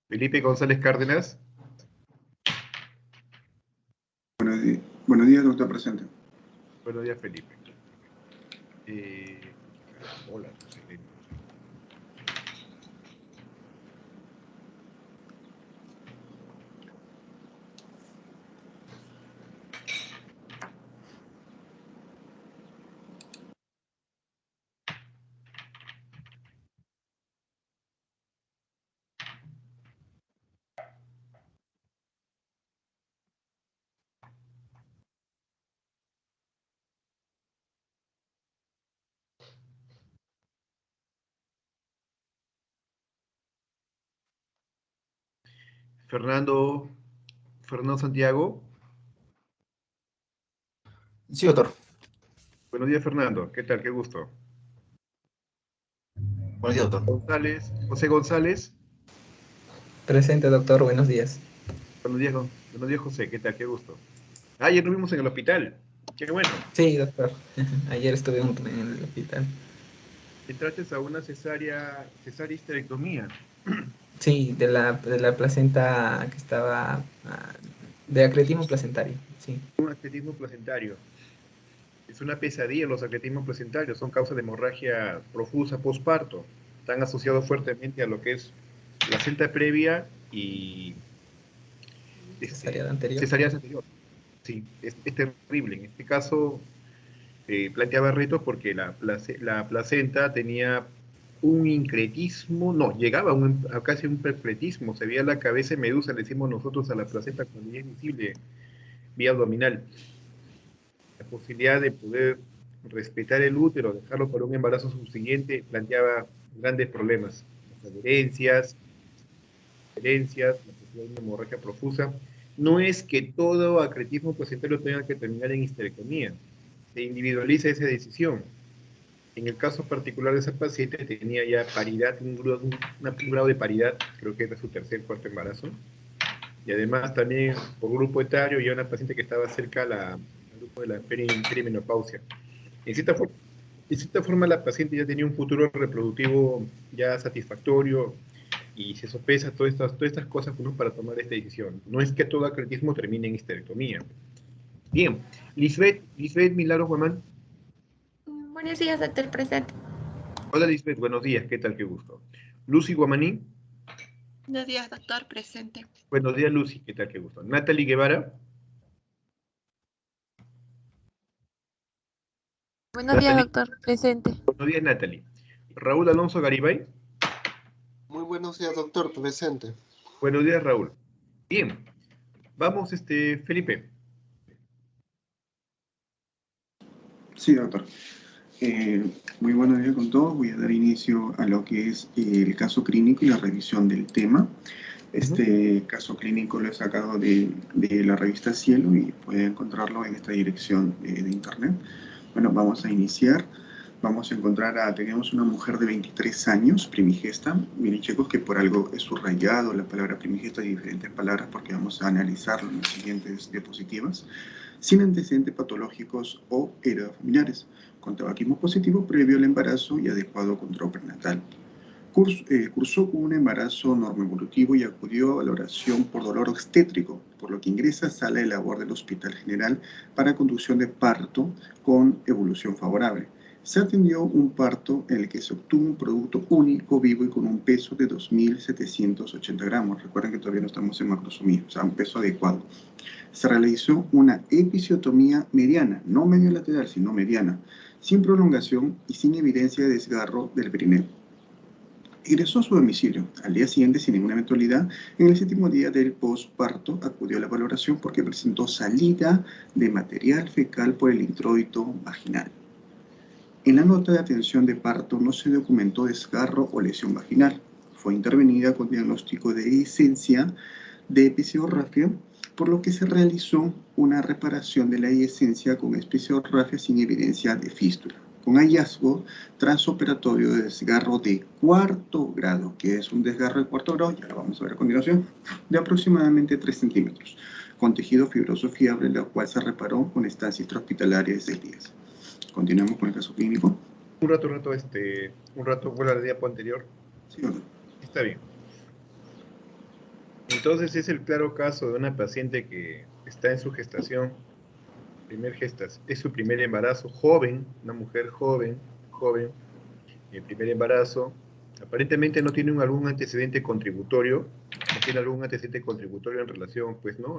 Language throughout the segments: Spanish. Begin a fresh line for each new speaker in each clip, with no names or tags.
Felipe González Cárdenas.
Buenos días, doctor presente.
Buenos días, Felipe. Hola, Fernando Santiago.
Sí, doctor.
Buenos días, Fernando. ¿Qué tal? Qué gusto.
Buenos días, doctor.
José González.
Presente, doctor. Buenos días.
Buenos días, José. ¿Qué tal? Qué gusto. Ayer nos vimos en el hospital. Qué bueno.
Sí, doctor. Ayer estuve en el hospital.
Entraste a una cesárea histerectomía.
Sí, de la placenta que estaba de acretismo placentario. Sí.
Un acretismo placentario. Es una pesadilla los acretismos placentarios. Son causa de hemorragia profusa postparto. Están asociados fuertemente a lo que es placenta previa y
Cesárea anterior.
cesárea anterior. Sí, es terrible. En este caso planteaba retos porque la placenta tenía un incretismo, no, llegaba a casi un percretismo, se veía la cabeza de medusa, le decimos nosotros a la placenta cuando ya es visible vía abdominal. La posibilidad de poder respetar el útero, dejarlo para un embarazo subsiguiente, planteaba grandes problemas. Las adherencias, la posibilidad de una hemorragia profusa. No es que todo acretismo placentario tenga que terminar en histerectomía, se individualiza esa decisión. En el caso particular de esa paciente tenía ya paridad, un grado de paridad, creo que era su cuarto embarazo, y además también por grupo etario ya una paciente que estaba cerca al grupo de la perimenopausia. En cierta forma la paciente ya tenía un futuro reproductivo ya satisfactorio y se sopesa todas estas cosas para tomar esta decisión. No es que todo acretismo termine en histerectomía. Bien, Lisbeth Milagros Guamán.
Buenos días, doctor presente.
Hola Lisbeth, buenos días, ¿qué tal? Qué gusto. Lucy Guamaní.
Buenos días, doctor presente.
Buenos días Lucy, ¿qué tal? Qué gusto. Natalie Guevara.
Buenos días, doctor presente.
Buenos días Natalie. Raúl Alonso Garibay.
Muy buenos días, doctor presente.
Buenos días Raúl. Bien, vamos Felipe.
Sí, doctor. Muy buenos días con todos. Voy a dar inicio a lo que es el caso clínico y la revisión del tema. Este caso clínico lo he sacado de la revista Cielo y pueden encontrarlo en esta dirección de internet. Bueno, vamos a iniciar. Vamos a encontrar tenemos una mujer de 23 años, primigesta. Miren chicos que por algo es subrayado la palabra primigesta y diferentes palabras porque vamos a analizarlo en las siguientes diapositivas. Sin antecedentes patológicos o heredofamiliares, con tabaquismo positivo previo al embarazo y adecuado control prenatal. Cursó con un embarazo normoevolutivo y acudió a valoración por dolor obstétrico, por lo que ingresa a sala de labor del Hospital General para conducción de parto con evolución favorable. Se atendió un parto en el que se obtuvo un producto único, vivo y con un peso de 2.780 gramos. Recuerden que todavía no estamos en macrosomía, o sea, un peso adecuado. Se realizó una episiotomía mediana, no medio lateral, sino mediana, sin prolongación y sin evidencia de desgarro del perineo. Ingresó a su domicilio. Al día siguiente, sin ninguna eventualidad, en el 7º día del posparto, acudió a la valoración porque presentó salida de material fecal por el introito vaginal. En la nota de atención de parto no se documentó desgarro o lesión vaginal. Fue intervenida con diagnóstico de esencia de episiografia, por lo que se realizó una reparación de la esencia con episiografia sin evidencia de fístula, con hallazgo transoperatorio de desgarro de 4º grado, que es un desgarro de 4º grado, ya lo vamos a ver a continuación, de aproximadamente 3 centímetros, con tejido fibroso fiable, la cual se reparó con estancia intrahospitalaria de 6 días. Continuamos con el caso clínico.
Un rato, vuelve a la diapo anterior.
Sí, doctor.
Está bien. Entonces es el claro caso de una paciente que está en su gestación, es su primer embarazo, joven, una mujer joven, el primer embarazo, aparentemente no tiene algún antecedente contributorio, no tiene algún antecedente contributorio en relación, pues, ¿no?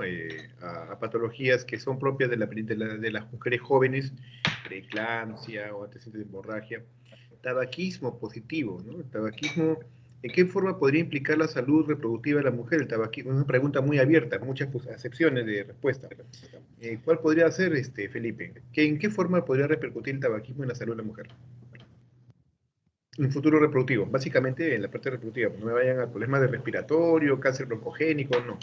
A patologías que son propias de las mujeres jóvenes, preeclampsia o antecedentes de hemorragia. Tabaquismo positivo, ¿no? El tabaquismo, ¿en qué forma podría implicar la salud reproductiva de la mujer? El tabaquismo es una pregunta muy abierta, muchas acepciones de respuesta. ¿Cuál podría ser, Felipe? ¿En qué forma podría repercutir el tabaquismo en la salud de la mujer? Un futuro reproductivo, básicamente en la parte reproductiva, no me vayan a problemas de respiratorio, cáncer broncogénico, no.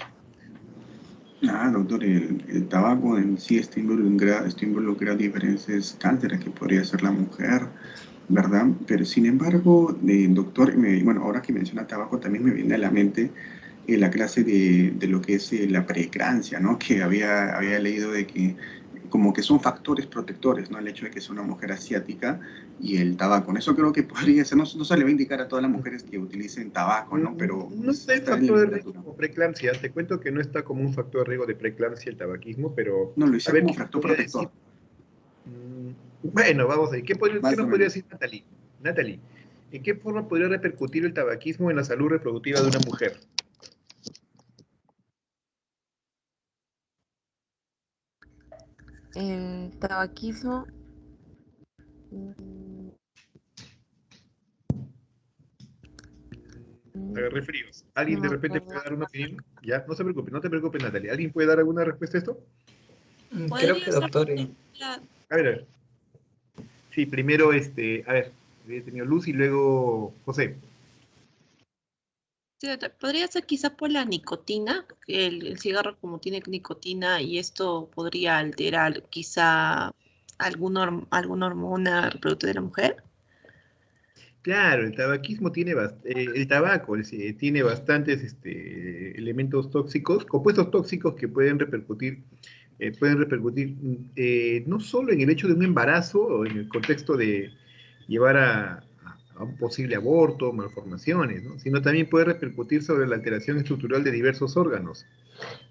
Ah, doctor, el tabaco en sí está involucrado en diferentes cánceres que podría ser la mujer, ¿verdad? Pero sin embargo, doctor, bueno, ahora que menciona tabaco también me viene a la mente la clase de lo que es la preeclampsia, ¿no? Que había leído de que como que son factores protectores, ¿no? El hecho de que sea una mujer asiática y el tabaco. En eso creo que podría ser, no se le va a indicar a todas las mujeres que utilicen tabaco, ¿no? Pero
No está el
está en la
factor de riesgo
literatura.
como preeclampsia, te cuento que no está como un factor de riesgo de preeclampsia el tabaquismo, pero
No, lo
a
hice
ver,
como
¿qué
factor
podría decir?
protector,
Bueno, vamos a ver, ¿qué
más
nos
o
podría
menos.
decir Natalie? Natalie, ¿en qué forma podría repercutir el tabaquismo en la salud reproductiva de una mujer?
El tabaquismo. mm,
Agarré fríos.
no
¿Alguien de
me
repente
acuerdo.
puede dar una opinión? Ya, no te preocupes, Natalie. ¿Alguien puede dar alguna respuesta a esto?
Creo que,
¿Podría ser
doctor,
A ver. Sí, primero, a ver, había tenido Luz y luego José.
sí, doctor, podría ser quizá por la nicotina, que el cigarro como tiene nicotina y esto podría alterar quizá alguna hormona reproductiva de la mujer?
Claro, el tabaquismo tiene, el tabaco tiene bastantes elementos tóxicos, compuestos tóxicos que pueden repercutir no solo en el hecho de un embarazo o en el contexto de llevar a un posible aborto, malformaciones, ¿no? Sino también puede repercutir sobre la alteración estructural de diversos órganos.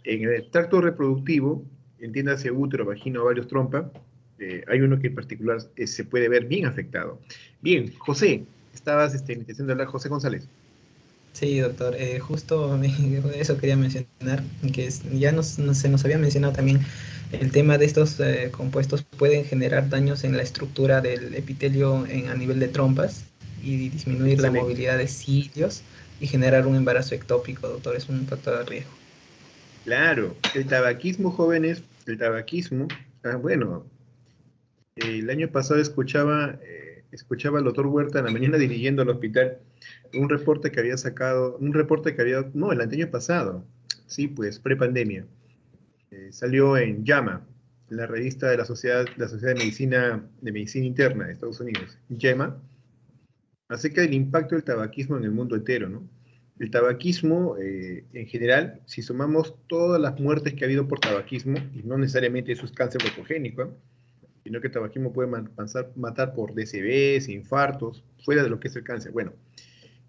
En el tracto reproductivo, entiéndase útero, vagina, ovarios, trompa, hay uno que en particular se puede ver bien afectado. Bien, José, estabas intentando hablar, José González.
sí, doctor, justo eso quería mencionar, que se nos había mencionado también el tema de estos compuestos pueden generar daños en la estructura del epitelio a nivel de trompas y disminuir la
Excelente.
movilidad de cilios y generar un embarazo ectópico, doctor, es un factor de riesgo.
Claro, el tabaquismo, jóvenes, el tabaquismo, bueno, el año pasado escuchaba al doctor Huerta en la mañana dirigiendo al hospital un reporte que había sacado, no, el año pasado, sí, pues, prepandemia. Salió en JAMA, la revista de la Sociedad de Medicina Interna de Estados Unidos, JAMA, acerca del impacto del tabaquismo en el mundo entero, ¿no? El tabaquismo, en general, si sumamos todas las muertes que ha habido por tabaquismo, y no necesariamente eso es cáncer broncogénico, sino que el tabaquismo puede matar por DCBs, infartos, fuera de lo que es el cáncer. Bueno,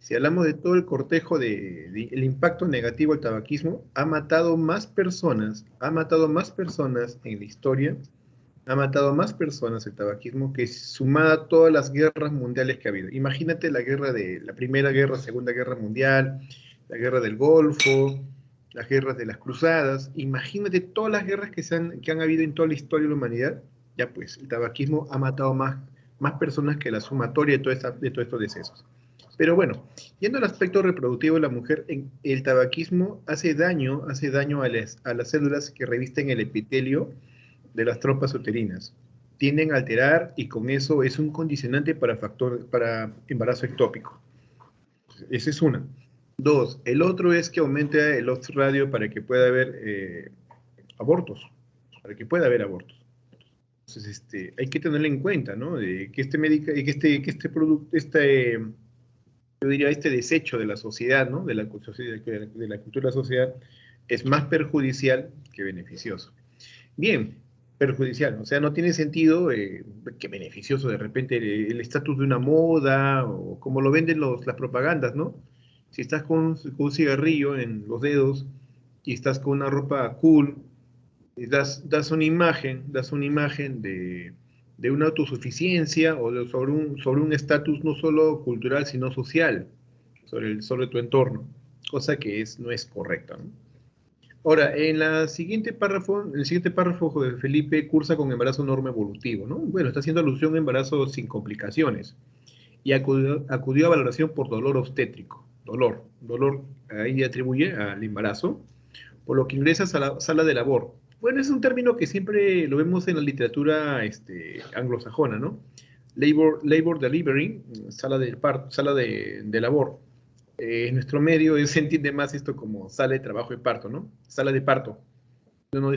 si hablamos de todo el cortejo el impacto negativo del tabaquismo, ha matado más personas en la historia, ha matado más personas el tabaquismo que sumada a todas las guerras mundiales que ha habido. Imagínate la Primera Guerra, Segunda Guerra Mundial, la Guerra del Golfo, las guerras de las Cruzadas, imagínate todas las guerras que han habido en toda la historia de la humanidad, ya pues, el tabaquismo ha matado más personas que la sumatoria de todos estos decesos. Pero bueno, yendo al aspecto reproductivo de la mujer, el tabaquismo hace daño a las células que revisten el epitelio de las trompas uterinas. Tienden a alterar y con eso es un condicionante para embarazo ectópico. Esa es una. Dos, el otro es que aumenta el odds radio para que pueda haber abortos, para que pueda haber abortos. Entonces, hay que tenerlo en cuenta, ¿no? De que este producto, yo diría, este desecho de la sociedad, ¿no? De la cultura de la sociedad, es más perjudicial que beneficioso. Bien, perjudicial, o sea, no tiene sentido que beneficioso de repente el estatus de una moda o como lo venden las propagandas, ¿no? Si estás con un cigarrillo en los dedos y estás con una ropa cool, das una imagen de una autosuficiencia o sobre un estatus no solo cultural, sino social, sobre tu entorno, cosa que no es correcta, ¿no? Ahora, en el siguiente párrafo, José Felipe cursa con embarazo normoevolutivo, ¿no? Bueno, está haciendo alusión a embarazo sin complicaciones y acudió a valoración por dolor obstétrico. Dolor ahí atribuye al embarazo, por lo que ingresas a la sala de labor. Bueno, es un término que siempre lo vemos en la literatura anglosajona, ¿no? Labor delivery, sala de labor. En nuestro medio se entiende más esto como sala de trabajo de parto, ¿no? Sala de parto. No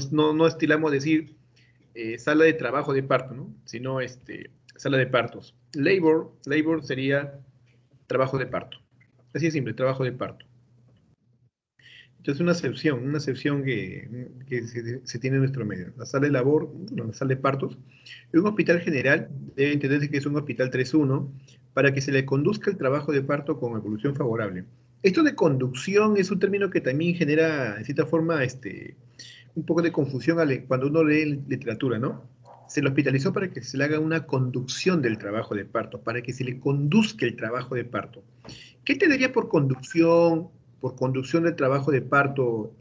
estilamos decir sala de trabajo de parto, ¿no? Sino sala de partos. Labor sería trabajo de parto. Así de simple, trabajo de parto. Entonces una excepción que se tiene en nuestro medio. La sala de labor, la sala de partos, en un hospital general debe entenderse que es un hospital 3-1 para que se le conduzca el trabajo de parto con evolución favorable. Esto de conducción es un término que también genera, de cierta forma, un poco de confusión cuando uno lee literatura, ¿no? Se lo hospitalizó para que se le haga una conducción del trabajo de parto, para que se le conduzca el trabajo de parto. ¿Qué te diría por conducción del trabajo de parto?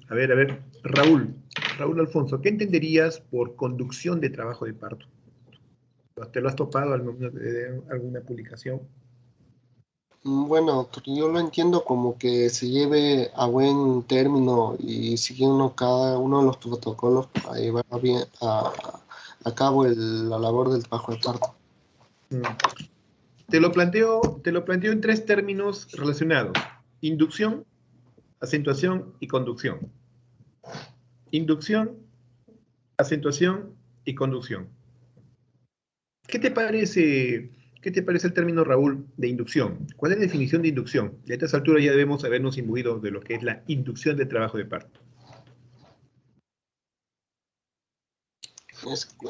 A ver, Raúl Alfonso, ¿qué entenderías por conducción de trabajo de parto? ¿Te lo has topado en alguna publicación?
Bueno, yo lo entiendo como que se lleve a buen término y siguiendo cada uno de los protocolos para llevar bien a cabo la labor del trabajo de parto.
Te lo planteo en 3 términos relacionados: inducción, acentuación y conducción. Inducción, acentuación y conducción. ¿Qué te parece el término, Raúl, de inducción? ¿Cuál es la definición de inducción? A estas alturas ya debemos habernos imbuido de lo que es la inducción del trabajo de parto.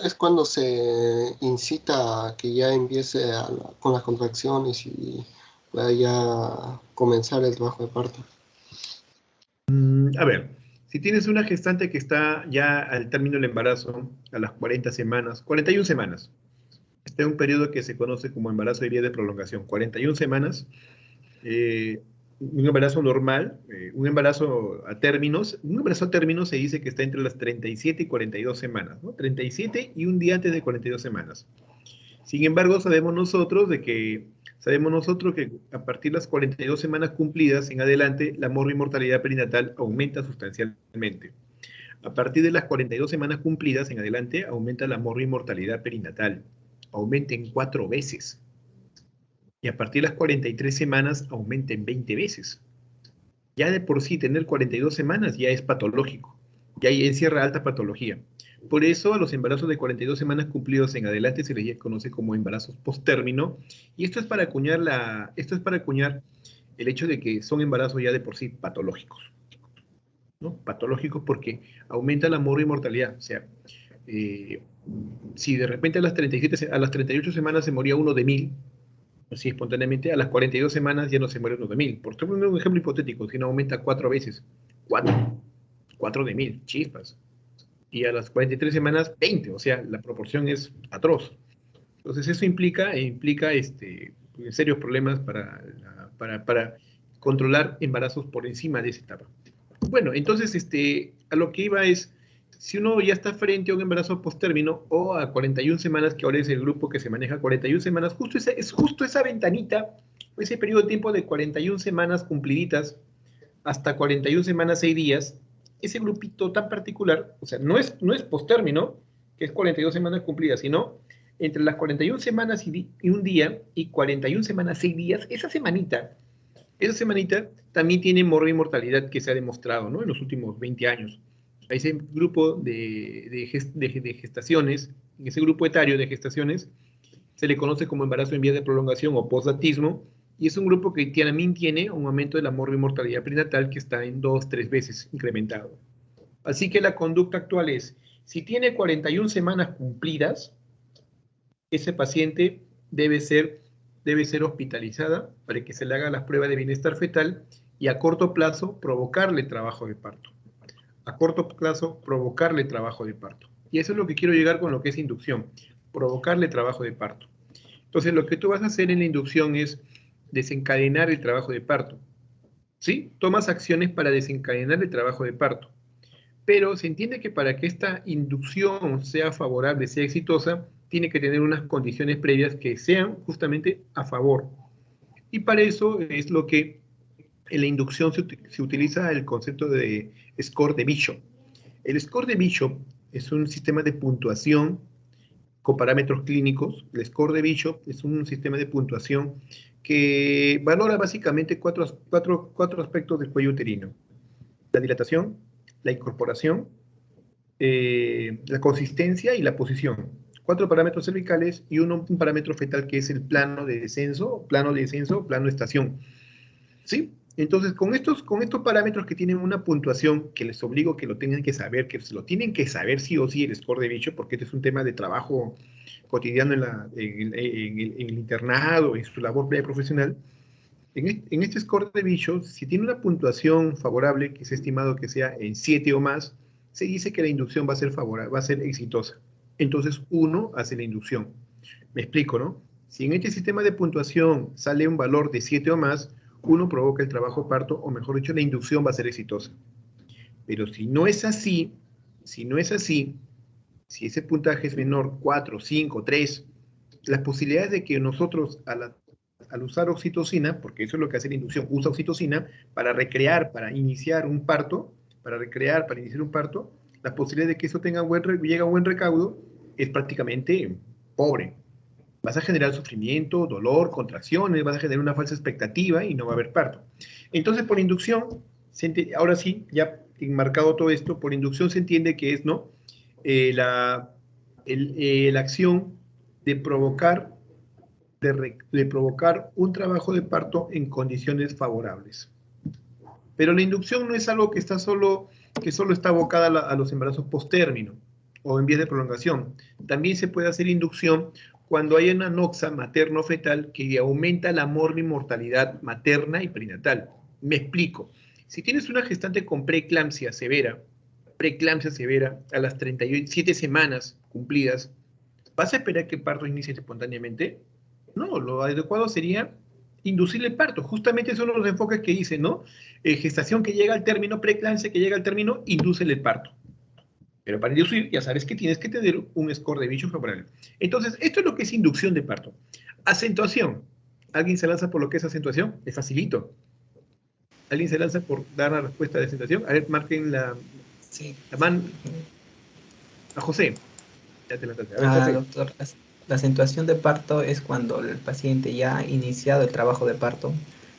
Es cuando se incita a que ya empiece con las contracciones y pueda ya comenzar el trabajo de parto.
A ver, si tienes una gestante que está ya al término del embarazo, a las 40 semanas, 41 semanas, está en un periodo que se conoce como embarazo de vía de prolongación, 41 semanas, un embarazo normal, un embarazo a términos se dice que está entre las 37 y 42 semanas, ¿no? 37 y un día antes de 42 semanas. Sin embargo, sabemos nosotros que a partir de las 42 semanas cumplidas en adelante, la mortalidad perinatal aumenta sustancialmente. A partir de las 42 semanas cumplidas en adelante, aumenta la mortalidad perinatal. Aumenta en 4 veces. Y a partir de las 43 semanas, aumenta en 20 veces. Ya de por sí, tener 42 semanas ya es patológico. Ya encierra alta patología. Por eso a los embarazos de 42 semanas cumplidos en adelante se les conoce como embarazos post-término, y esto es para acuñar el hecho de que son embarazos ya de por sí patológicos, ¿no? Patológicos porque aumenta la mortalidad. O sea, si de repente a las 38 semanas se moría uno de 1000, así espontáneamente, a las 42 semanas ya no se muere uno de 1000. Por ejemplo, un ejemplo hipotético, si no aumenta 4 veces, 4 de 1000, chispas. Y a las 43 semanas, 20, o sea, la proporción es atroz. Entonces eso implica serios problemas para controlar embarazos por encima de esa etapa. Bueno, entonces a lo que iba es, si uno ya está frente a un embarazo post-término o a 41 semanas, que ahora es el grupo que se maneja 41 semanas, es justo esa ventanita, ese periodo de tiempo de 41 semanas cumpliditas hasta 41 semanas 6 días, ese grupito tan particular, o sea, no es post-término, que es 42 semanas cumplidas, sino entre las 41 semanas y un día y 41 semanas 6 días, esa semanita también tiene mortalidad que se ha demostrado, ¿no? En los últimos 20 años. A ese grupo de gestaciones, en ese grupo etario de gestaciones, se le conoce como embarazo en vía de prolongación o postdatismo, y es un grupo que también tiene un aumento de la mortalidad perinatal que está en 2-3 veces incrementado. Así que la conducta actual es, si tiene 41 semanas cumplidas, ese paciente debe ser debe ser hospitalizada para que se le haga las pruebas de bienestar fetal y a corto plazo provocarle trabajo de parto. A corto plazo provocarle trabajo de parto. Y eso es lo que quiero llegar con lo que es inducción, provocarle trabajo de parto. Entonces lo que tú vas a hacer en la inducción es desencadenar el trabajo de parto. ¿Sí? Tomas acciones para desencadenar el trabajo de parto. Pero se entiende que para que esta inducción sea favorable, sea exitosa, tiene que tener unas condiciones previas que sean justamente a favor. Y para eso es lo que en la inducción se utiliza el concepto de score de Bishop. El score de Bishop es un sistema de puntuación con parámetros clínicos. El score de Bishop es un sistema de puntuación que valora básicamente cuatro aspectos del cuello uterino: la dilatación, la incorporación, la consistencia y la posición. 4 parámetros cervicales y un parámetro fetal que es el plano de descenso, plano de estación. ¿Sí? Entonces, con estos parámetros que tienen una puntuación que les obligo que lo tengan que saber, que se lo tienen que saber sí o sí el score de Bishop, porque este es un tema de trabajo cotidiano en el internado, en su labor profesional. En este score de Bishop, si tiene una puntuación favorable, que es estimado que sea en 7 o más, se dice que la inducción va a ser favorable, va a ser exitosa. Entonces, uno hace la inducción. Me explico, ¿no? Si en este sistema de puntuación sale un valor de 7 o más, uno provoca el trabajo de parto, o mejor dicho, la inducción va a ser exitosa. Pero si no es así, si ese puntaje es menor, 4, 5, 3, las posibilidades de que nosotros al usar oxitocina, porque eso es lo que hace la inducción, usa oxitocina para recrear, para iniciar un parto, las posibilidades de que eso llegue a buen recaudo es prácticamente pobre. Vas a generar sufrimiento, dolor, contracciones, vas a generar una falsa expectativa y no va a haber parto. Entonces, por inducción, ahora sí, ya enmarcado todo esto, por inducción se entiende que es, ¿no? La acción de provocar un trabajo de parto en condiciones favorables. Pero la inducción no es algo que solo está abocada a los embarazos post-término o en vías de prolongación. También se puede hacer inducción cuando hay una anoxia materno-fetal que aumenta la mortalidad materna y perinatal. Me explico. Si tienes una gestante con preeclampsia severa a las 37 semanas cumplidas, ¿vas a esperar que el parto inicie espontáneamente? No, lo adecuado sería inducirle parto. Justamente son los enfoques que dicen, ¿no? Gestación que llega al término, preeclampsia que llega al término, indúcele el parto. Pero para inducir, ya sabes que tienes que tener un score de Bishop favorable. Entonces, esto es lo que es inducción de parto. Acentuación. ¿Alguien se lanza por lo que es acentuación? Es facilito. ¿Alguien se lanza por dar la respuesta de acentuación? A ver, marquen la mano. A José. Ya te lanzaste. A ver, José.
Doctor, la acentuación de parto es cuando el paciente ya ha iniciado el trabajo de parto.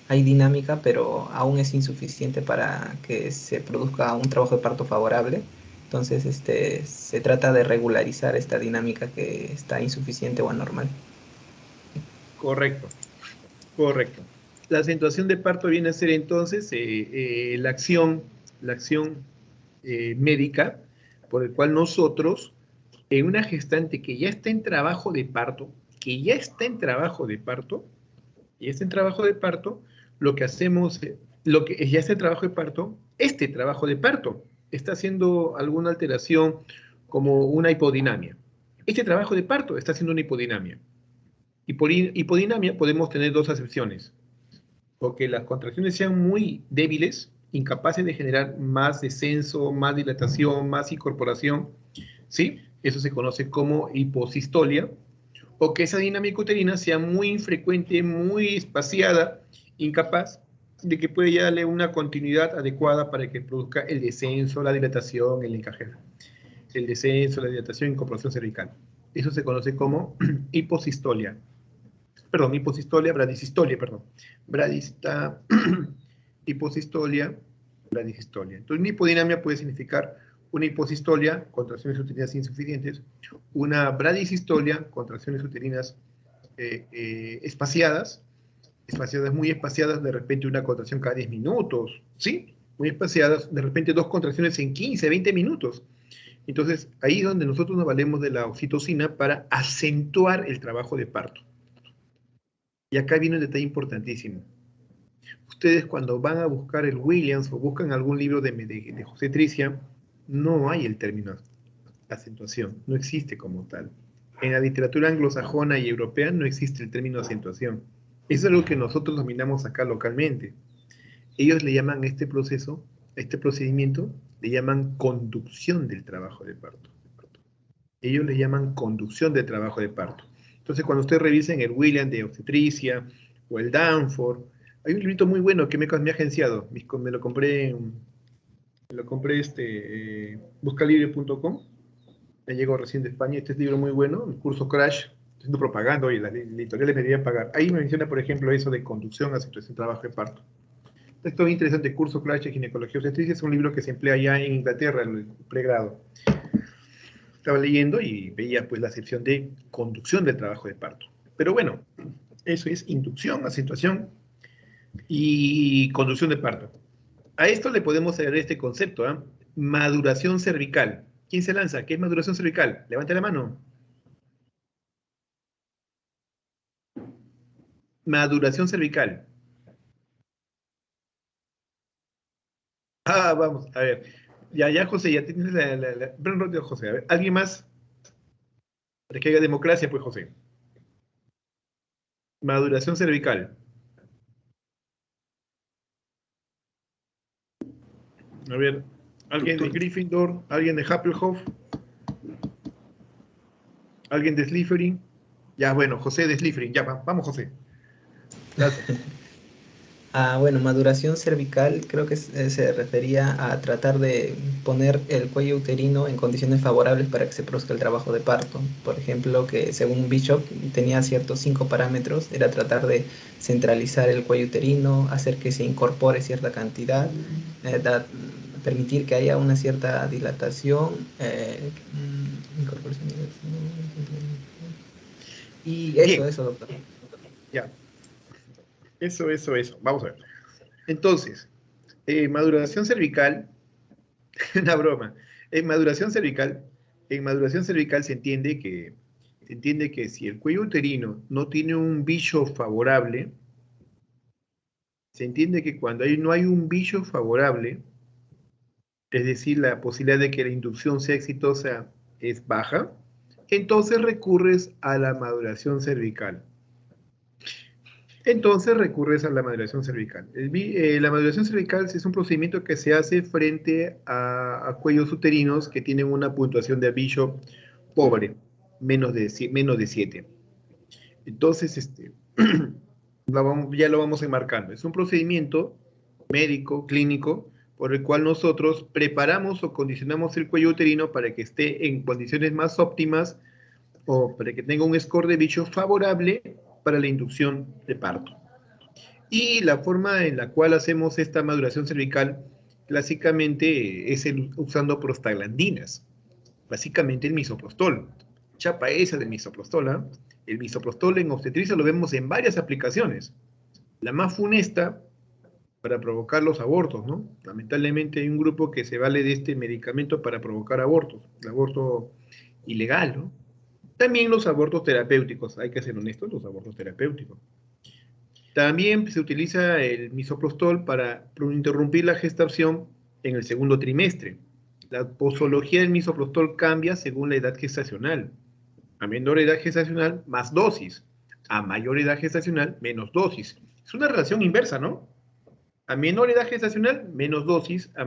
Hay dinámica, pero aún es insuficiente para que se produzca un trabajo de parto favorable. Entonces, se trata de regularizar esta dinámica que está insuficiente o anormal.
Correcto. La acentuación de parto viene a ser entonces la acción médica por el cual nosotros, en una gestante que ya está en trabajo de parto, lo que hacemos, lo que ya está en trabajo de parto, este trabajo de parto está haciendo alguna alteración como una hipodinamia. Este trabajo de parto está haciendo una hipodinamia. Y por hipodinamia podemos tener dos acepciones. O que las contracciones sean muy débiles, incapaces de generar más descenso, más dilatación, más incorporación, ¿sí? Eso se conoce como hiposistolia. O que esa dinámica uterina sea muy infrecuente, muy espaciada, incapaz de que pueda darle una continuidad adecuada para que produzca el descenso, la dilatación, el encaje. El descenso, la dilatación, incorporación cervical. Eso se conoce como hiposistolia. Bradisistolia. Hiposistolia, bradisistolia. Entonces, una hipodinamia puede significar una hiposistolia, contracciones uterinas insuficientes, una bradisistolia, contracciones uterinas espaciadas, muy espaciadas, de repente una contracción cada 10 minutos, ¿sí? Muy espaciadas, de repente 2 contracciones en 15, 20 minutos. Entonces, ahí es donde nosotros nos valemos de la oxitocina para acentuar el trabajo de parto. Y acá viene un detalle importantísimo. Ustedes cuando van a buscar el Williams o buscan algún libro de José Tricia, no hay el término acentuación, no existe como tal. En la literatura anglosajona y europea no existe el término acentuación. Eso es algo que nosotros dominamos acá localmente. Ellos le llaman a este proceso, a este procedimiento, le llaman conducción del trabajo de parto. Ellos le llaman conducción del trabajo de parto. Entonces, cuando ustedes revisen el Williams de obstetricia o el Danforth, hay un librito muy bueno que me ha agenciado. Me lo compré, buscalibre.com. Me llegó recién de España. Este es un libro muy bueno, el curso Crash. Haciendo propaganda, oye, las editoriales me deberían pagar. Ahí me menciona, por ejemplo, eso de conducción a situación de trabajo de parto. Esto es interesante, curso Crash de Ginecología Obstetricia, es un libro que se emplea ya en Inglaterra, en el pregrado. Estaba leyendo y veía pues la sección de conducción del trabajo de parto. Pero bueno, eso es inducción, acentuación y conducción de parto. A esto le podemos agregar este concepto, ¿eh? Maduración cervical. ¿Quién se lanza? ¿Qué es maduración cervical? Levante la mano. Maduración cervical. Ah, vamos, a ver. Ya, José, ya tienes Perdón, José, a ver. ¿Alguien más? Para que haya democracia, pues, José. Maduración cervical. A ver, ¿alguien de Gryffindor? ¿Alguien de Hufflepuff? ¿Alguien de Slytherin? Ya, bueno, José de Slytherin. Ya, vamos, José.
Bueno, maduración cervical creo que se refería a tratar de poner el cuello uterino en condiciones favorables para que se produzca el trabajo de parto. Por ejemplo, que según Bishop tenía ciertos 5 parámetros, era tratar de centralizar el cuello uterino, hacer que se incorpore cierta cantidad, permitir que haya una cierta dilatación, incorporación, y
Bien.
eso, doctor.
Ya. Eso. Vamos a ver. Entonces, maduración cervical, una broma. En maduración cervical se entiende que si el cuello uterino no tiene un bicho favorable, se entiende que cuando no hay un bicho favorable, es decir, la posibilidad de que la inducción sea exitosa es baja, entonces recurres a la maduración cervical. La maduración cervical. La maduración cervical es un procedimiento que se hace frente a cuellos uterinos que tienen una puntuación de Bishop pobre, menos de 7. Entonces, ya lo vamos enmarcando. Es un procedimiento médico, clínico, por el cual nosotros preparamos o condicionamos el cuello uterino para que esté en condiciones más óptimas o para que tenga un score de Bishop favorable para la inducción de parto. Y la forma en la cual hacemos esta maduración cervical, clásicamente, es usando prostaglandinas. Básicamente el misoprostol. Chapa esa del misoprostol, ¿eh? El misoprostol en obstetricia lo vemos en varias aplicaciones. La más funesta para provocar los abortos, ¿no? Lamentablemente hay un grupo que se vale de este medicamento para provocar abortos, el aborto ilegal, ¿no? También los abortos terapéuticos, hay que ser honestos, los abortos terapéuticos. También se utiliza el misoprostol para interrumpir la gestación en el segundo trimestre. La posología del misoprostol cambia según la edad gestacional. A menor edad gestacional, más dosis. A mayor edad gestacional, menos dosis. Es una relación inversa, ¿no? A menor edad gestacional, menos dosis. A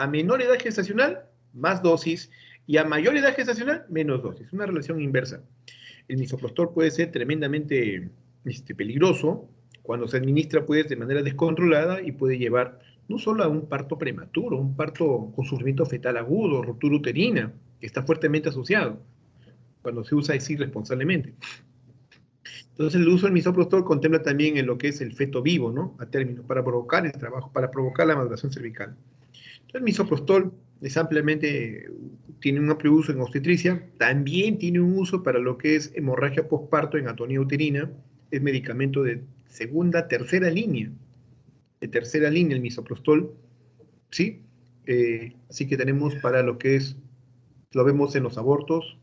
menor edad gestacional, más dosis. Y a mayor edad gestacional, menos dosis. Una relación inversa. El misoprostol puede ser tremendamente peligroso cuando se administra pues, de manera descontrolada y puede llevar no solo a un parto prematuro, un parto con sufrimiento fetal agudo, ruptura uterina, que está fuertemente asociado cuando se usa así irresponsablemente. Entonces el uso del misoprostol contempla también en lo que es el feto vivo, ¿no? A término, para provocar el trabajo, para provocar la maduración cervical. Entonces el misoprostol es ampliamente, tiene un amplio uso en obstetricia, también tiene un uso para lo que es hemorragia postparto en atonía uterina, es medicamento de segunda, tercera línea, el misoprostol, ¿sí? Así que tenemos para lo que es, lo vemos en los abortos,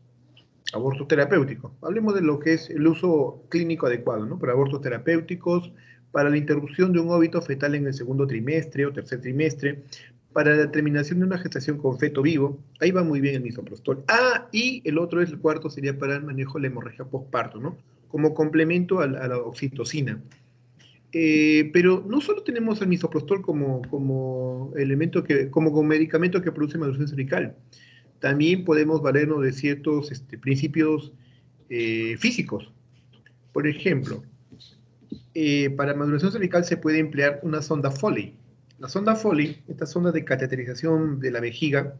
Abortos terapéuticos. Hablemos de lo que es el uso clínico adecuado, ¿no? Para abortos terapéuticos, para la interrupción de un óbito fetal en el segundo trimestre o tercer trimestre, para la terminación de una gestación con feto vivo. Ahí va muy bien el misoprostol. Ah, y el otro, el cuarto, sería para el manejo de la hemorragia postparto, ¿no? Como complemento a la oxitocina. Pero no solo tenemos el misoprostol como elemento como medicamento que produce maduración cervical. También podemos valernos de ciertos principios físicos. Por ejemplo, para maduración cervical se puede emplear una sonda Foley. La sonda Foley, esta sonda de cateterización de la vejiga,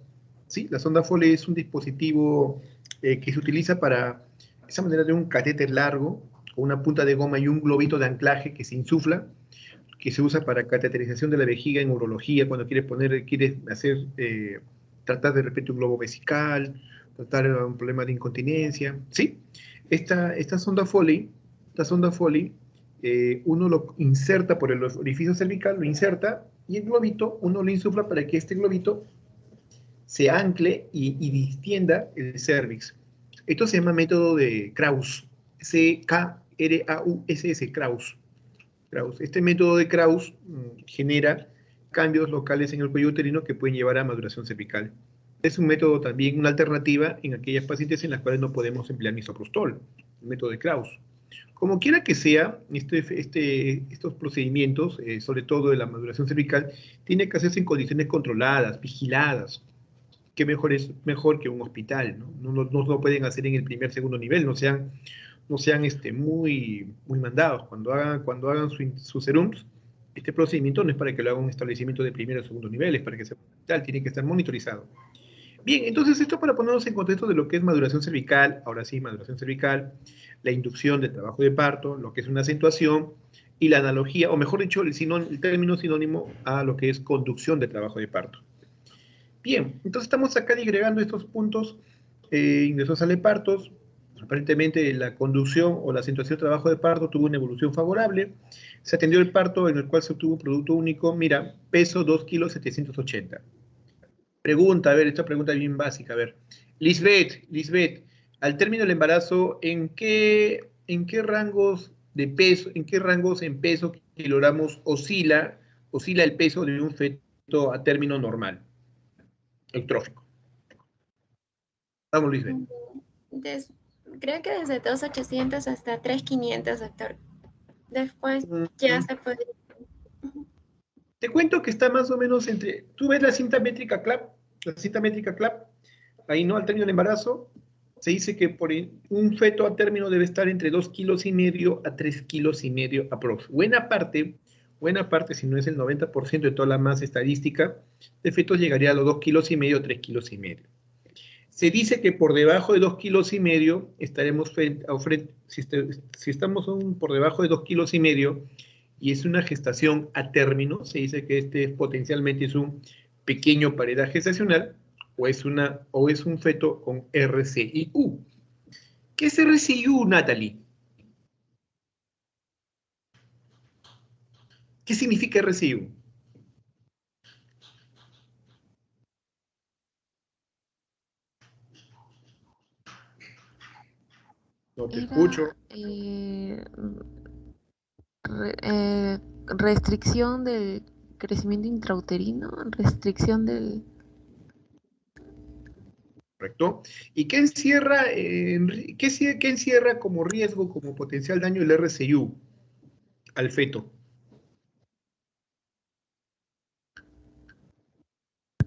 ¿sí? La sonda Foley es un dispositivo que se utiliza para esa manera de un catéter largo, con una punta de goma y un globito de anclaje que se insufla, que se usa para cateterización de la vejiga en urología, cuando quieres tratar de repente un globo vesical, tratar un problema de incontinencia, ¿sí? Esta sonda Foley, uno lo inserta por el orificio cervical, lo inserta, y el globito, uno lo insufla para que este globito se ancle y distienda el cervix. Esto se llama método de Krauss, C-K-R-A-U-S-S, Krauss. Este método de Krauss genera cambios locales en el cuello uterino que pueden llevar a maduración cervical. Es un método también, una alternativa en aquellas pacientes en las cuales no podemos emplear misoprostol, el método de Krauss. Como quiera que sea, estos procedimientos, sobre todo de la maduración cervical, tienen que hacerse en condiciones controladas, vigiladas, que mejor que un hospital, ¿no? No lo pueden hacer en el primer, segundo nivel, no sean muy mandados. Cuando hagan sus serums, este procedimiento no es para que lo haga un establecimiento de primer o segundo nivel, es para que sea un hospital, tiene que estar monitorizado. Bien, entonces esto para ponernos en contexto de lo que es maduración cervical, ahora sí, maduración cervical, la inducción del trabajo de parto, lo que es una acentuación, y la analogía, o mejor dicho, el término sinónimo a lo que es conducción de trabajo de parto. Bien, entonces estamos acá digregando estos puntos, ingresos a partos. Aparentemente la conducción o la acentuación de trabajo de parto tuvo una evolución favorable. Se atendió el parto en el cual se obtuvo un producto único, mira, peso 2 kilos 780. Pregunta, a ver, esta pregunta es bien básica, a ver. Lisbeth, al término del embarazo, ¿en qué rangos de peso, en qué rangos en peso kilogramos oscila el peso de un feto a término normal, eutrófico? Vamos, Lisbeth.
Creo que desde 2.800 hasta 3.500, doctor. Después ya se puede.
Te cuento que está más o menos entre. ¿Tú ves la cinta métrica CLAP? La cinta métrica CLAP, ahí no, al término del embarazo, se dice que por un feto a término debe estar entre 2,5 kilos a 3,5 kilos aprox. Buena parte, si no es el 90% de toda la masa estadística, de fetos llegaría a los 2,5 kilos, 3,5 kilos. Se dice que por debajo de 2,5 kilos estaremos si estamos por debajo de 2,5 kilos y es una gestación a término, se dice que potencialmente es un pequeño paredaje gestacional o es un feto con RCIU. ¿Qué es RCIU, Natalie? ¿Qué significa RCIU? No te escucho.
Restricción del crecimiento intrauterino, restricción del...
Correcto. ¿Y qué encierra, qué encierra como riesgo, como potencial daño el RCIU al feto?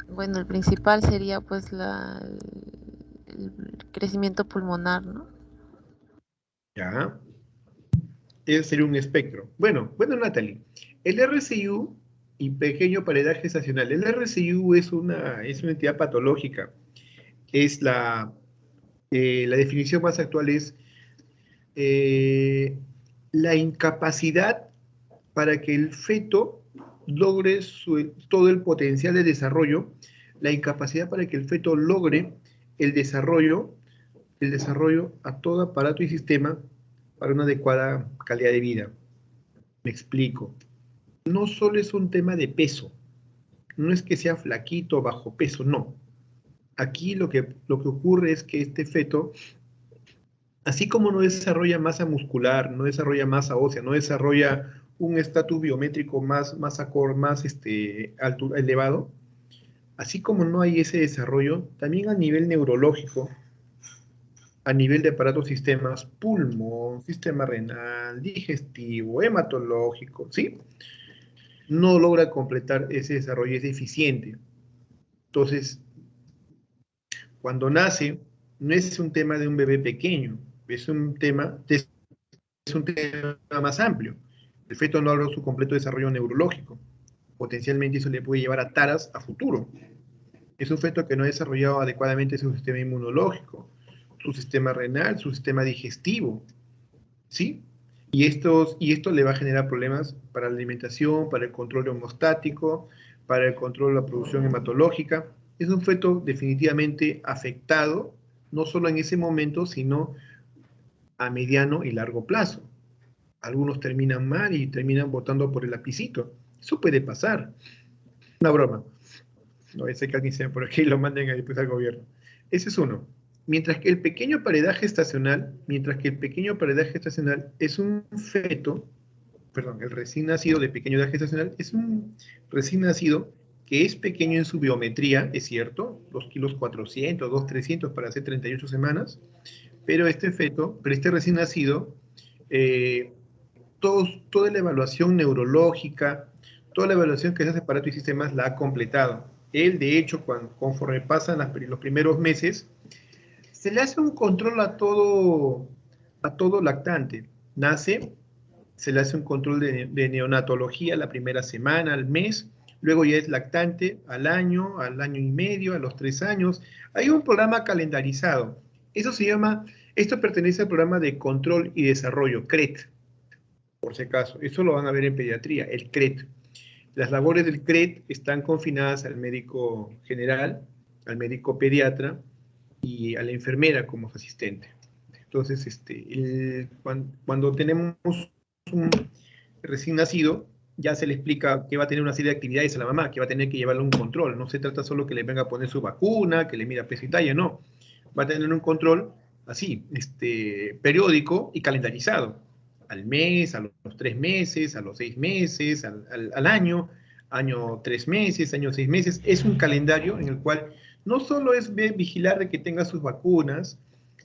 Bueno, el principal sería pues el crecimiento pulmonar, ¿no?
Ya. Ese sería un espectro. Bueno, Natalie, el RCIU y pequeño paredaje gestacional. El RCIU es una entidad patológica. La definición más actual es la incapacidad para que el feto logre todo el potencial de desarrollo, la incapacidad para que el feto logre el desarrollo a todo aparato y sistema para una adecuada calidad de vida. Me explico. No solo es un tema de peso, no es que sea flaquito o bajo peso, no. Aquí lo que ocurre es que este feto así como no desarrolla masa muscular, no desarrolla masa ósea, no desarrolla un estatus biométrico más alto, elevado, así como no hay ese desarrollo, también a nivel neurológico, a nivel de aparatos sistemas, pulmón, sistema renal, digestivo, hematológico, ¿sí? No logra completar ese desarrollo, es deficiente. Entonces, cuando nace, no es un tema de un bebé pequeño, es un tema más amplio. El feto no logra su completo desarrollo neurológico. Potencialmente eso le puede llevar a taras a futuro. Es un feto que no ha desarrollado adecuadamente su sistema inmunológico, su sistema renal, su sistema digestivo, ¿sí? Y esto le va a generar problemas para la alimentación, para el control hemostático, para el control de la producción hematológica. Es un feto definitivamente afectado, no solo en ese momento, sino a mediano y largo plazo. Algunos terminan mal y terminan votando por el lapicito. Eso puede pasar. Una broma. No sé que alguien sea por aquí y lo manden después al gobierno. Ese es uno. Mientras que el pequeño paredaje estacional es un feto, perdón, el recién nacido de pequeño paredaje estacional es un recién nacido que es pequeño en su biometría, es cierto, 2 kilos 400, 2 300 para hacer 38 semanas, pero este recién nacido, toda la evaluación neurológica, toda la evaluación que se hace para aparatos y sistemas la ha completado. Él, de hecho, conforme pasan los primeros meses, se le hace un control a todo lactante. Nace, se le hace un control de neonatología la primera semana, al mes, luego ya es lactante al año y medio, a los 3 años. Hay un programa calendarizado. Esto pertenece al programa de control y desarrollo, CRET, por si acaso. Eso lo van a ver en pediatría, el CRET. Las labores del CRET están confinadas al médico general, al médico pediatra y a la enfermera como su asistente. Entonces, cuando tenemos un recién nacido, ya se le explica que va a tener una serie de actividades a la mamá, que va a tener que llevarle un control. No se trata solo que le venga a poner su vacuna, que le mida peso y talla, no. Va a tener un control así, periódico y calendarizado. Al mes, a los 3 meses, a los 6 meses, al año 3 meses, año 6 meses. Es un calendario en el cual no solo es vigilar de que tenga sus vacunas,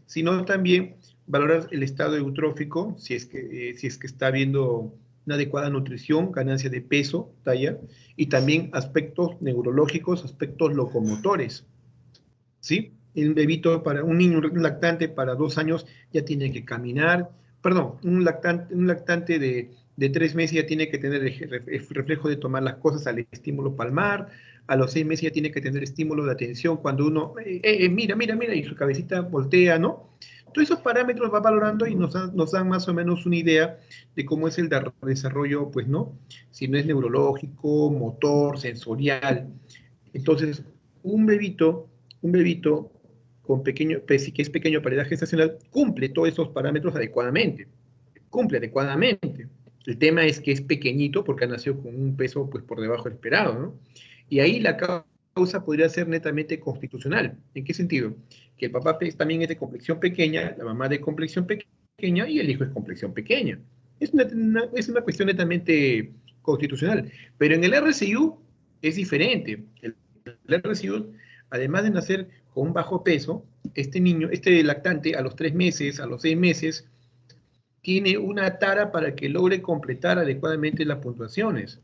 sino también valorar el estado eutrófico, si es que está habiendo una adecuada nutrición, ganancia de peso, talla, y también aspectos neurológicos, aspectos locomotores, ¿sí? Un bebito para un niño lactante para 2 años ya tiene que caminar, perdón, un lactante de 3 meses ya tiene que tener el reflejo de tomar las cosas al estímulo palmar, a los 6 meses ya tiene que tener estímulo de atención cuando uno, mira, y su cabecita voltea, ¿no? Todos esos parámetros va valorando y nos dan más o menos una idea de cómo es el desarrollo, pues, ¿no? Si no es neurológico, motor, sensorial. Entonces, un bebito con pequeño, que es pequeño para edad gestacional, cumple todos esos parámetros adecuadamente. Cumple adecuadamente. El tema es que es pequeñito porque ha nacido con un peso pues por debajo del esperado, ¿no? Y ahí la causa podría ser netamente constitucional. ¿En qué sentido? Que el papá también es de complexión pequeña, la mamá de complexión pequeña y el hijo es complexión pequeña. Es una cuestión netamente constitucional. Pero en el RCU es diferente. El RCU, además de nacer con un bajo peso, este lactante a los 3 meses, a los 6 meses, tiene una tara para que logre completar adecuadamente las puntuaciones.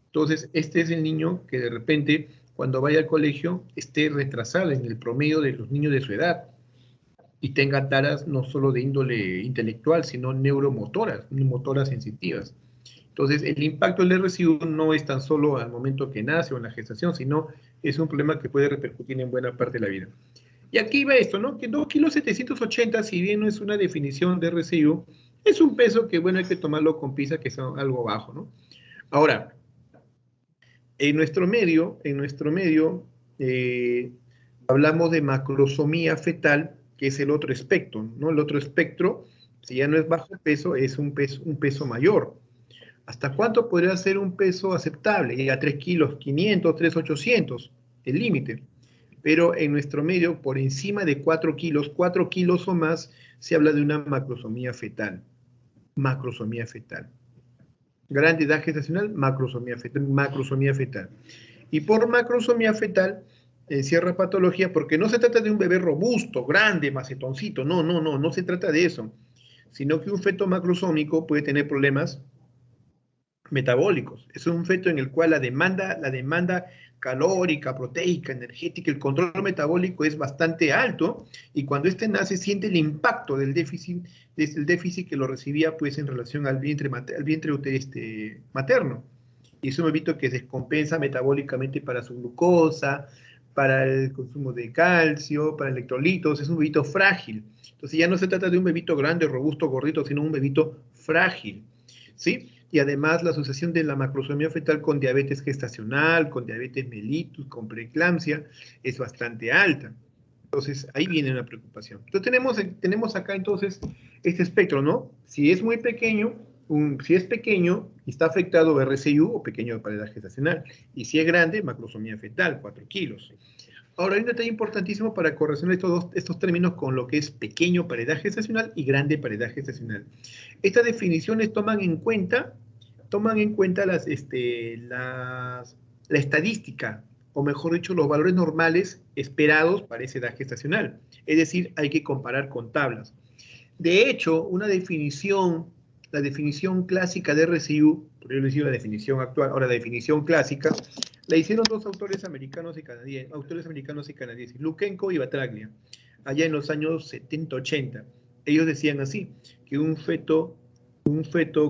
Entonces, este es el niño que de repente, cuando vaya al colegio, esté retrasado en el promedio de los niños de su edad y tenga taras no solo de índole intelectual, sino neuromotoras, motoras sensitivas. Entonces, el impacto del RCU no es tan solo al momento que nace o en la gestación, sino es un problema que puede repercutir en buena parte de la vida. Y aquí va esto, ¿no? Que 2,780 kilos, si bien no es una definición de RCU, es un peso que, bueno, hay que tomarlo con pinzas, que es algo bajo, ¿no? Ahora, en nuestro medio, hablamos de macrosomía fetal, que es el otro espectro, ¿no? El otro espectro, si ya no es bajo peso, es un peso mayor. ¿Hasta cuánto podría ser un peso aceptable? Llega a 3 kilos 500, 3,800, el límite. pero en nuestro medio, por encima de 4 kilos o más, se habla de una macrosomía fetal. Macrosomía fetal. Grande edad gestacional, macrosomía fetal. Y por macrosomía fetal, cierra patología, porque no se trata de un bebé robusto, grande, macetoncito, no se trata de eso, sino que un feto macrosómico puede tener problemas metabólicos. Es un feto en el cual la demanda calórica, proteica, energética, el control metabólico es bastante alto, y cuando éste nace siente el impacto del déficit, desde el déficit que lo recibía pues en relación al vientre materno. Y es un bebito que descompensa metabólicamente para su glucosa, para el consumo de calcio, para electrolitos, es un bebito frágil. Entonces ya no se trata de un bebito grande, robusto, gordito, sino un bebito frágil, ¿sí? Y además la asociación de la macrosomía fetal con diabetes gestacional, con diabetes mellitus, con preeclampsia, es bastante alta. Entonces, ahí viene una preocupación. Entonces, tenemos acá entonces este espectro, ¿no? Si es muy pequeño, si es pequeño y está afectado RCIU o pequeño para edad gestacional. Y si es grande, macrosomía fetal, 4 kilos. Ahora, hay un detalle importantísimo para correlacionar estos términos con lo que es pequeño para edad gestacional y grande para edad gestacional. Estas definiciones toman en cuenta la estadística, o mejor dicho, los valores normales esperados para esa edad gestacional. Es decir, hay que comparar con tablas. De hecho, la definición clásica de RCIU, por eso les digo la definición actual, ahora la definición clásica, la hicieron dos autores americanos y canadienses, Lukenko y Batraglia, allá en los años 70-80. Ellos decían así, que un feto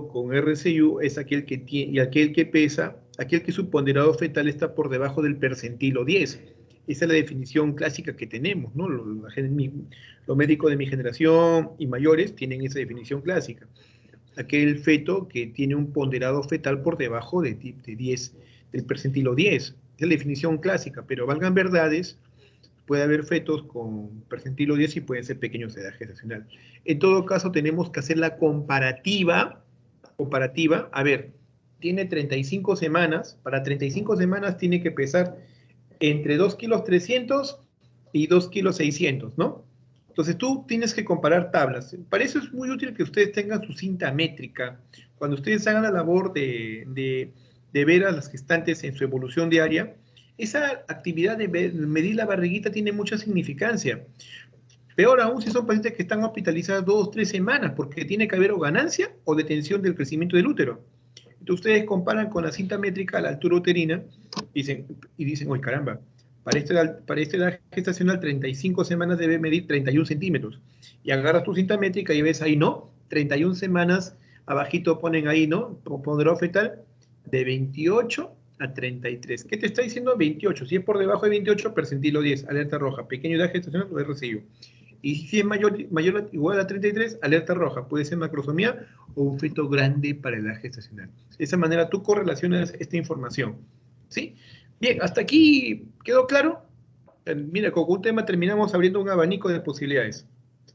con RCIU es aquel que su ponderado fetal está por debajo del percentilo 10. Esa es la definición clásica que tenemos, ¿no? Los médicos de mi generación y mayores tienen esa definición clásica. Aquel feto que tiene un ponderado fetal por debajo de 10, del percentilo 10. Esa es la definición clásica, pero valgan verdades, puede haber fetos con percentilo 10 y pueden ser pequeños de edad gestacional. En todo caso, tenemos que hacer la comparativa. A ver, tiene 35 semanas, para 35 semanas tiene que pesar entre 2,3 kilos y 2,6 kilos, ¿no? Entonces tú tienes que comparar tablas. Para eso es muy útil que ustedes tengan su cinta métrica. Cuando ustedes hagan la labor de ver a las gestantes en su evolución diaria, esa actividad de medir la barriguita tiene mucha significancia. Peor aún si son pacientes que están hospitalizados 2 o 3 semanas, porque tiene que haber o ganancia o detención del crecimiento del útero. Entonces ustedes comparan con la cinta métrica la altura uterina y dicen, oye, caramba, para esta edad gestacional 35 semanas debe medir 31 centímetros. Y agarras tu cinta métrica y ves ahí, ¿no? 31 semanas, abajito ponen ahí, ¿no? Ponderado fetal de 28 a 33. ¿Qué te está diciendo? 28. Si es por debajo de 28, percentilo 10, alerta roja. Pequeño edad gestacional o RCIU. Y si es mayor o igual a 33, alerta roja. Puede ser macrosomía o un feto grande para edad gestacional. De esa manera tú correlacionas esta información. ¿Sí? Bien, hasta aquí quedó claro. Mira, con un tema terminamos abriendo un abanico de posibilidades.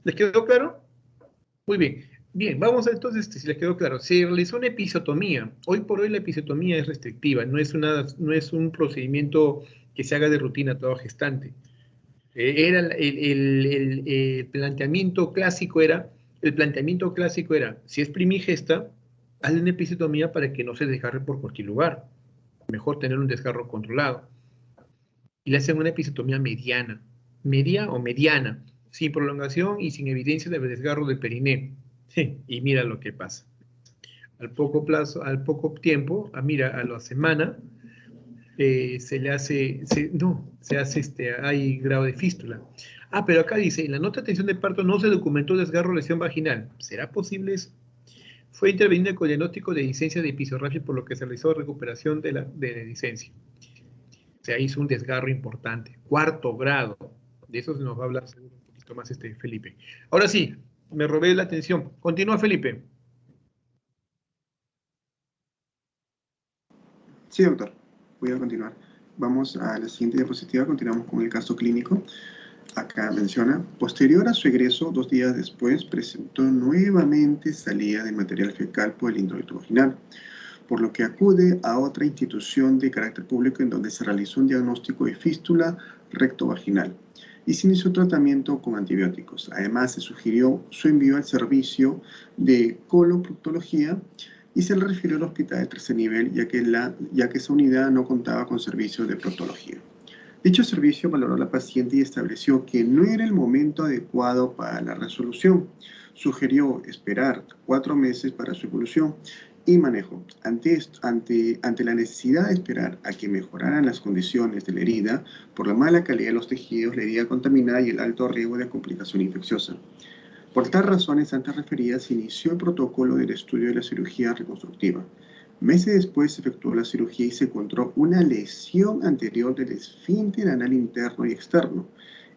¿Les quedó claro? Muy bien. Bien, vamos a entonces, si les quedó claro, se realizó una episiotomía. Hoy por hoy la episiotomía es restrictiva, no es un procedimiento que se haga de rutina a todo gestante. Era el planteamiento clásico era, si es primigesta, hazle una episiotomía para que no se desgarre por cualquier lugar. Mejor tener un desgarro controlado. Y le hacen una episiotomía media o mediana, sin prolongación y sin evidencia de desgarro del periné. Y mira lo que pasa. Al poco tiempo, a la semana, hay grado de fístula. Pero acá dice, en la nota de atención de parto no se documentó desgarro o lesión vaginal. ¿Será posible eso? Fue intervenido con diagnóstico de licencia de episorragia, por lo que se realizó recuperación de la licencia. Se hizo un desgarro importante, 4º grado. De eso se nos va a hablar un poquito más Felipe. Ahora sí, me robé la atención. Continúa, Felipe.
Sí, doctor. Voy a continuar. Vamos a la siguiente diapositiva. Continuamos con el caso clínico. Acá menciona, posterior a su egreso, 2 días después, presentó nuevamente salida de material fecal por el introito vaginal. por lo que acude a otra institución de carácter público en donde se realizó un diagnóstico de fístula rectovaginal y se inició tratamiento con antibióticos. Además, se sugirió su envío al servicio de coloproctología y se le refirió al hospital de tercer nivel, ya que esa unidad no contaba con servicio de proctología. Dicho servicio valoró a la paciente y estableció que no era el momento adecuado para la resolución. Sugirió esperar 4 meses para su evolución y manejo. Ante la necesidad de esperar a que mejoraran las condiciones de la herida, por la mala calidad de los tejidos, la herida contaminada y el alto riesgo de complicación infecciosa. Por tal razones antes referidas, se inició el protocolo del estudio de la cirugía reconstructiva. Meses después se efectuó la cirugía y se encontró una lesión anterior del esfínter anal interno y externo,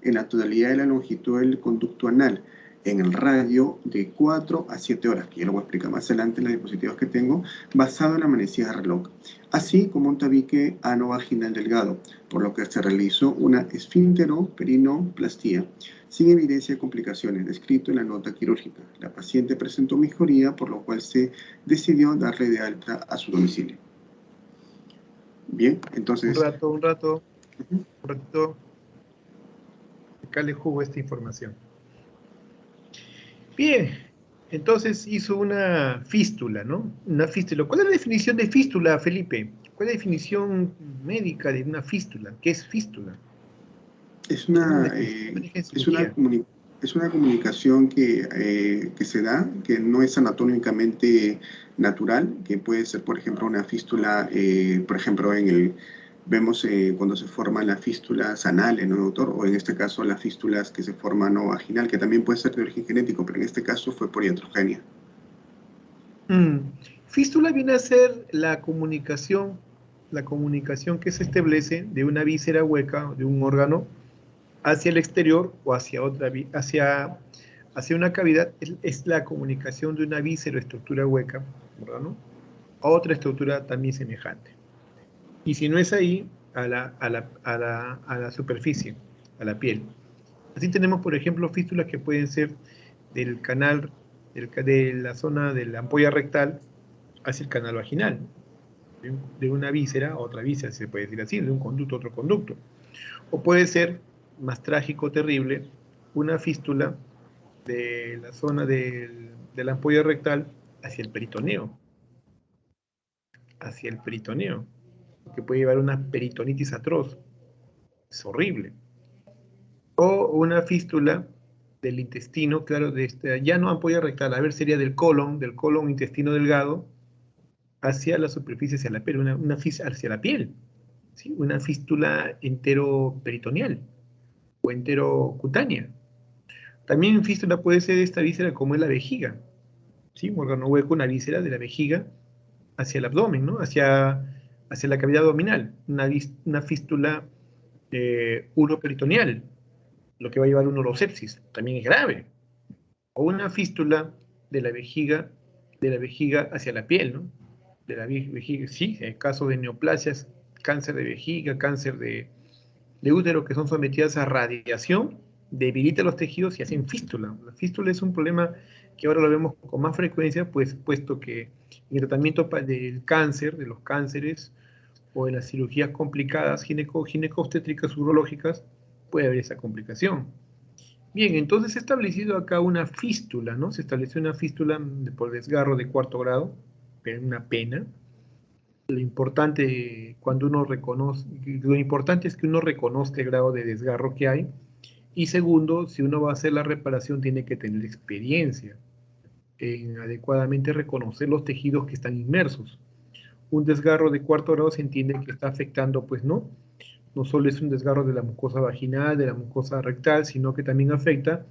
en la totalidad de la longitud del conducto anal, en el radio de 4 a 7 horas, que ya lo voy a explicar más adelante en las diapositivas que tengo, basado en la manecilla de reloj, así como un tabique anovaginal delgado, por lo que se realizó una esfínteroperinoplastia, sin evidencia de complicaciones, descrito en la nota quirúrgica. La paciente presentó mejoría, por lo cual se decidió darle de alta a su domicilio. Bien, entonces...
Un ratito. Acá le jugo esta información. Bien, entonces hizo una fístula, ¿no? Una fístula. ¿Cuál es la definición de fístula, Felipe? ¿Cuál es la definición médica de una fístula? ¿Qué es fístula?
Es una comunicación que se da, que no es anatómicamente natural, que puede ser, por ejemplo, una fístula, por ejemplo, vemos cuando se forman las fístulas anales, ¿no, doctor? O en este caso las fístulas que se forman no vaginal, que también puede ser de origen genético, pero en este caso fue por iatrogenia.
Fístula viene a ser la comunicación que se establece de una víscera hueca, de un órgano, hacia el exterior o hacia una cavidad. Es la comunicación de una víscera o estructura hueca, ¿no?, a otra estructura también semejante. Y si no es ahí, a la superficie, a la piel. Así tenemos, por ejemplo, fístulas que pueden ser del canal, de la zona de la ampolla rectal hacia el canal vaginal, de una víscera a otra víscera, se puede decir así, de un conducto a otro conducto. O puede ser, más trágico, terrible, una fístula de la zona de la ampolla rectal hacia el peritoneo. Que puede llevar una peritonitis atroz. Es horrible. O una fístula del intestino, claro, ya no ampolla rectal, a ver, sería del colon intestino delgado, hacia la superficie, hacia la piel, una fístula hacia la piel, ¿sí? Una fístula enteroperitoneal o enterocutánea. También fístula puede ser esta víscera como es la vejiga, ¿sí? Un órgano hueco, una víscera de la vejiga hacia el abdomen, ¿no? Hacia la cavidad abdominal, una fístula uroperitoneal, lo que va a llevar a una urosepsis, también es grave. O una fístula de la vejiga hacia la piel, ¿no? De la vejiga, sí, en caso de neoplasias, cáncer de vejiga, cáncer de útero, que son sometidas a radiación, debilita los tejidos y hacen fístula. La fístula es un problema que ahora lo vemos con más frecuencia, pues, puesto que en el tratamiento del cáncer, de los cánceres, o en las cirugías complicadas ginecobstétricas urológicas, puede haber esa complicación. Bien, entonces se ha establecido acá una fístula, ¿no? Se estableció una fístula por desgarro de 4º grado, pero una pena. Lo importante es que uno reconozca el grado de desgarro que hay. Y segundo, si uno va a hacer la reparación, tiene que tener experiencia en adecuadamente reconocer los tejidos que están inmersos. Un desgarro de 4º grado se entiende que está afectando, pues no solo es un desgarro de la mucosa vaginal, de la mucosa rectal, sino que también afecta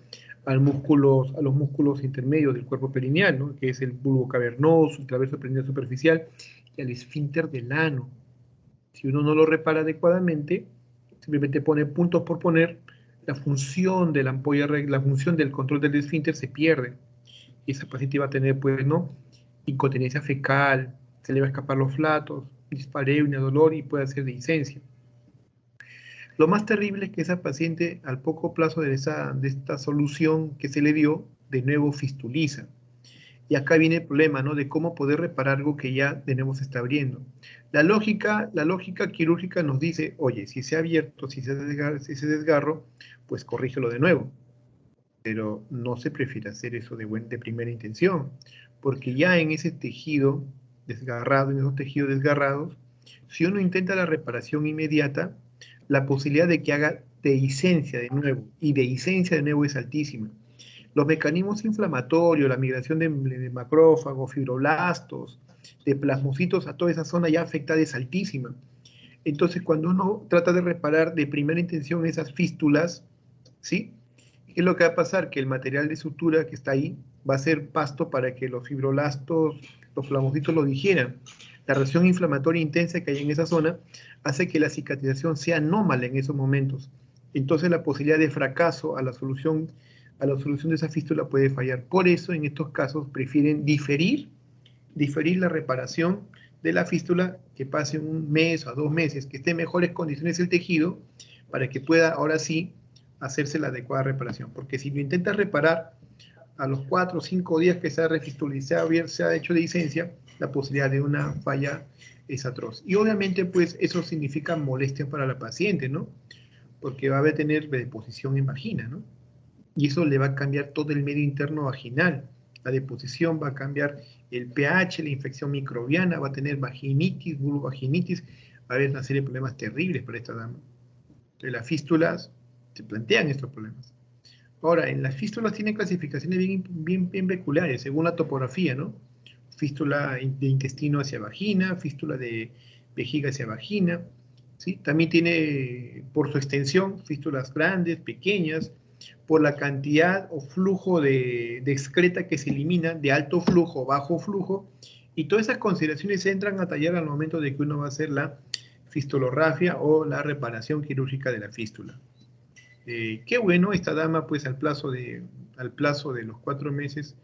a los músculos intermedios del cuerpo perineal, ¿no?, que es el bulbo cavernoso, el traverso perineal superficial y el esfínter del ano. Si uno no lo repara adecuadamente, simplemente pone puntos por poner, la función de la ampolla, la función del control del esfínter se pierde. Y esa paciente va a tener, pues, ¿no?, incontinencia fecal, se le va a escapar los flatos, dispareunia, dolor y puede hacer dehiscencia. Lo más terrible es que esa paciente, al poco plazo de esta solución que se le dio, de nuevo fistuliza. Y acá viene el problema, ¿no? De cómo poder reparar algo que ya de nuevo se está abriendo. La lógica quirúrgica nos dice, oye, si se ha abierto, si se desgarro, pues corrígelo de nuevo. Pero no se prefiere hacer eso de primera intención, porque ya en ese tejido desgarrado, en esos tejidos desgarrados, si uno intenta la reparación inmediata, la posibilidad de que haga dehiscencia de nuevo, y dehiscencia de nuevo es altísima. Los mecanismos inflamatorios, la migración de macrófagos, fibroblastos, de plasmocitos a toda esa zona ya afectada es altísima. Entonces, cuando uno trata de reparar de primera intención esas fístulas, ¿sí? ¿Qué es lo que va a pasar? Que el material de sutura que está ahí va a ser pasto para que los fibroblastos, los plasmocitos lo digieran. La reacción inflamatoria intensa que hay en esa zona hace que la cicatrización sea anómala en esos momentos. Entonces la posibilidad de fracaso a la solución de esa fístula puede fallar. Por eso en estos casos prefieren diferir la reparación de la fístula, que pase un mes o 2 meses, que esté en mejores condiciones el tejido, para que pueda ahora sí hacerse la adecuada reparación. Porque si lo intentas reparar a los 4 o 5 días que se ha refistulizado, se ha hecho dehiscencia, la posibilidad de una falla es atroz. Y obviamente, pues, eso significa molestia para la paciente, ¿no? Porque va a tener deposición en vagina, ¿no? Y eso le va a cambiar todo el medio interno vaginal. La deposición va a cambiar el pH, la infección microbiana, va a tener vaginitis, vulvovaginitis, va a haber una serie de problemas terribles para esta dama. De las fístulas se plantean estos problemas. Ahora, en las fístulas tienen clasificaciones bien peculiares, según la topografía, ¿no? Fístula de intestino hacia vagina, fístula de vejiga hacia vagina, ¿sí? También tiene, por su extensión, fístulas grandes, pequeñas, por la cantidad o flujo de excreta que se elimina, de alto flujo, bajo flujo, y todas esas consideraciones se entran a tallar al momento de que uno va a hacer la fistulografia o la reparación quirúrgica de la fístula. Qué bueno, esta dama, pues al plazo de los 4 meses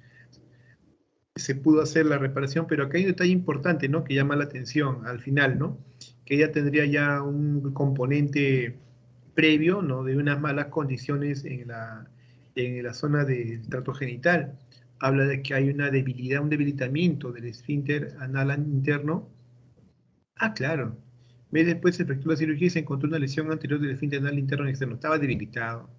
se pudo hacer la reparación, pero acá hay un detalle importante, ¿no? Que llama la atención al final, ¿no? Que ella tendría ya un componente previo, ¿no? De unas malas condiciones en la zona del tracto genital. Habla de que hay una debilidad, un debilitamiento del esfínter anal interno. Ah, claro. Después se efectuó la cirugía y se encontró una lesión anterior del esfínter anal interno y externo. Estaba debilitado.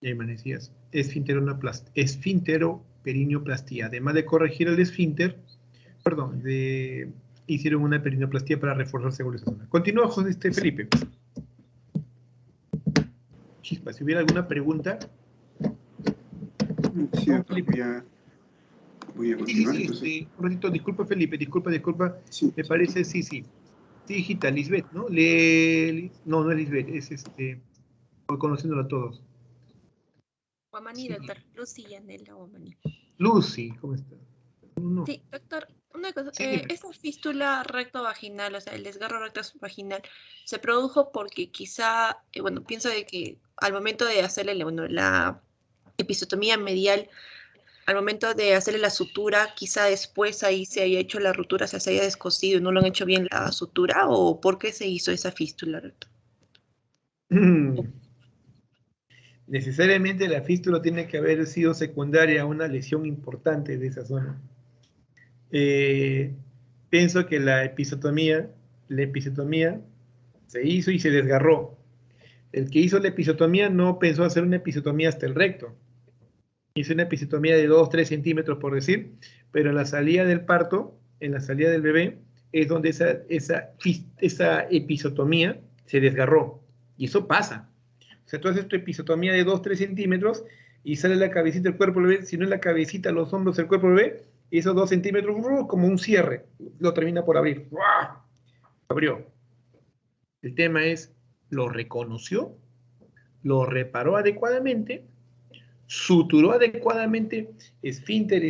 Y amanecías. Esfinteroperineoplastía. Además de corregir el esfínter, hicieron una perineoplastía para reforzar según esa zona. Continúa, José Felipe. Chispa, si hubiera alguna pregunta.
Sí, doctor, voy a continuar.
Sí, un ratito, disculpa, Felipe, disculpa.
Sí,
Me parece, sí. Sí, hijita, Lisbeth, ¿no? No es Lisbeth, es voy conociéndolo a todos.
Guamaní,
Sí.
doctor. Lucy Yanela Guamaní.
Lucy, ¿cómo está? No.
Sí, doctor, una cosa.
Sí, dime.
Esta fístula recto-vaginal, o sea, el desgarro recto-vaginal, se produjo porque quizá, pienso de que al momento de hacerle la episiotomía medial, al momento de hacerle la sutura, quizá después ahí se haya hecho la ruptura, o sea, se haya descosido y no lo han hecho bien la sutura, ¿o por qué se hizo esa fístula recto?
Necesariamente la fístula tiene que haber sido secundaria a una lesión importante de esa zona. Pienso que la episiotomía se hizo y se desgarró. El que hizo la episiotomía no pensó hacer una episiotomía hasta el recto. Hizo una episiotomía de 2-3 centímetros, por decir, pero en la salida del parto, en la salida del bebé, es donde esa episiotomía se desgarró. Y eso pasa. O sea, tú haces tu episiotomía de 2-3 centímetros y sale la cabecita del cuerpo del bebé. Si no es la cabecita, los hombros del cuerpo del bebé, esos 2 centímetros, como un cierre, lo termina por abrir. Abrió. El tema es, lo reconoció, lo reparó adecuadamente, suturó adecuadamente esfínter,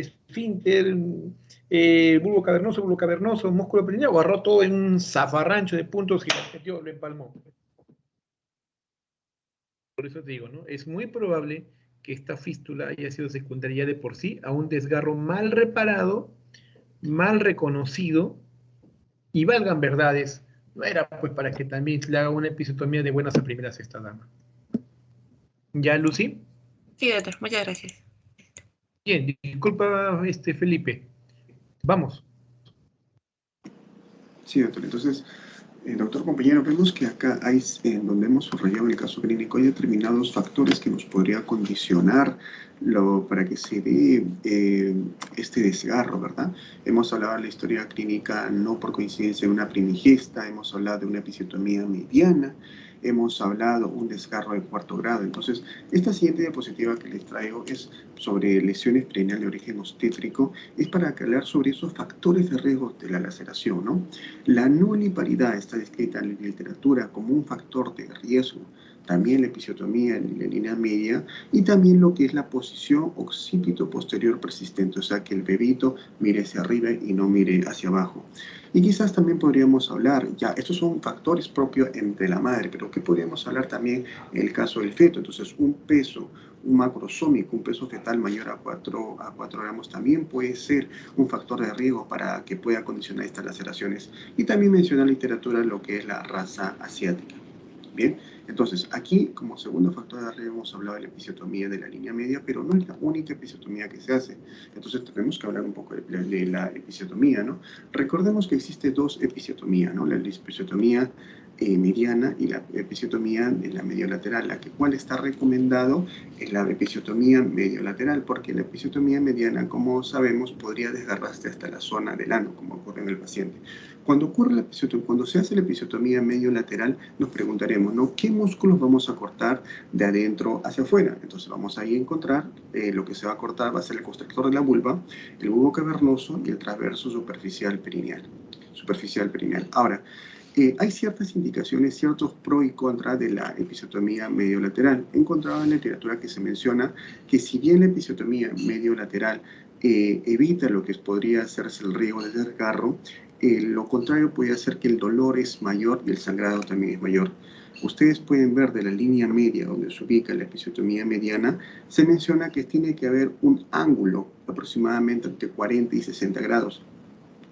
bulbo cavernoso, músculo perineal, agarró todo en un zafarrancho de puntos y lo empalmó. Por eso te digo, ¿no? Es muy probable que esta fístula haya sido secundaria de por sí a un desgarro mal reparado, mal reconocido, y valgan verdades, no era pues para que también le haga una episiotomía de buenas a primeras a esta dama. ¿Ya, Lucy?
Sí, doctor, muchas gracias.
Bien, disculpa, Felipe. Vamos.
Sí, doctor. Entonces, doctor compañero, vemos que acá hay, donde hemos subrayado el caso clínico, hay determinados factores que nos podría condicionar para que se dé este desgarro, ¿verdad? Hemos hablado de la historia clínica no por coincidencia de una primigesta, hemos hablado de una episiotomía mediana, hemos hablado de un desgarro de 4º grado. Entonces, esta siguiente diapositiva que les traigo es sobre lesiones perineales de origen obstétrico, es para hablar sobre esos factores de riesgo de la laceración, ¿no? La nuliparidad está descrita en la literatura como un factor de riesgo, también la episiotomía en la línea media y también lo que es la posición occipito posterior persistente, o sea que el bebito mire hacia arriba y no mire hacia abajo. Y quizás también podríamos hablar, ya estos son factores propios entre la madre, pero ¿qué podríamos hablar también en el caso del feto? Entonces un peso, un macrosómico, un peso fetal mayor a 4 gramos también puede ser un factor de riesgo para que pueda condicionar estas laceraciones. Y también menciona la literatura lo que es la raza asiática. Bien, entonces aquí como segundo factor de riesgo hemos hablado de la episiotomía de la línea media, pero no es la única episiotomía que se hace. Entonces tenemos que hablar un poco de la episiotomía, ¿no? Recordemos que existe 2 episiotomías, ¿no? La episiotomía mediana y la episiotomía de la mediolateral. La cual está recomendado es la episiotomía mediolateral, porque la episiotomía mediana, como sabemos, podría desgarrarse hasta la zona del ano, como ocurre en el paciente. Cuando se hace la episiotomía mediolateral, nos preguntaremos, ¿no? ¿Qué músculos vamos a cortar de adentro hacia afuera? Entonces vamos ahí a encontrar, lo que se va a cortar va a ser el constrictor de la vulva, el bulbo cavernoso y el transverso superficial perineal. Ahora, hay ciertas indicaciones, ciertos pros y contras de la episiotomía mediolateral. He encontrado en la literatura que se menciona que si bien la episiotomía mediolateral evita lo que podría hacerse el riesgo de desgarro, lo contrario puede hacer que el dolor es mayor y el sangrado también es mayor. Ustedes pueden ver de la línea media donde se ubica la episiotomía mediana, se menciona que tiene que haber un ángulo aproximadamente entre 40 y 60 grados.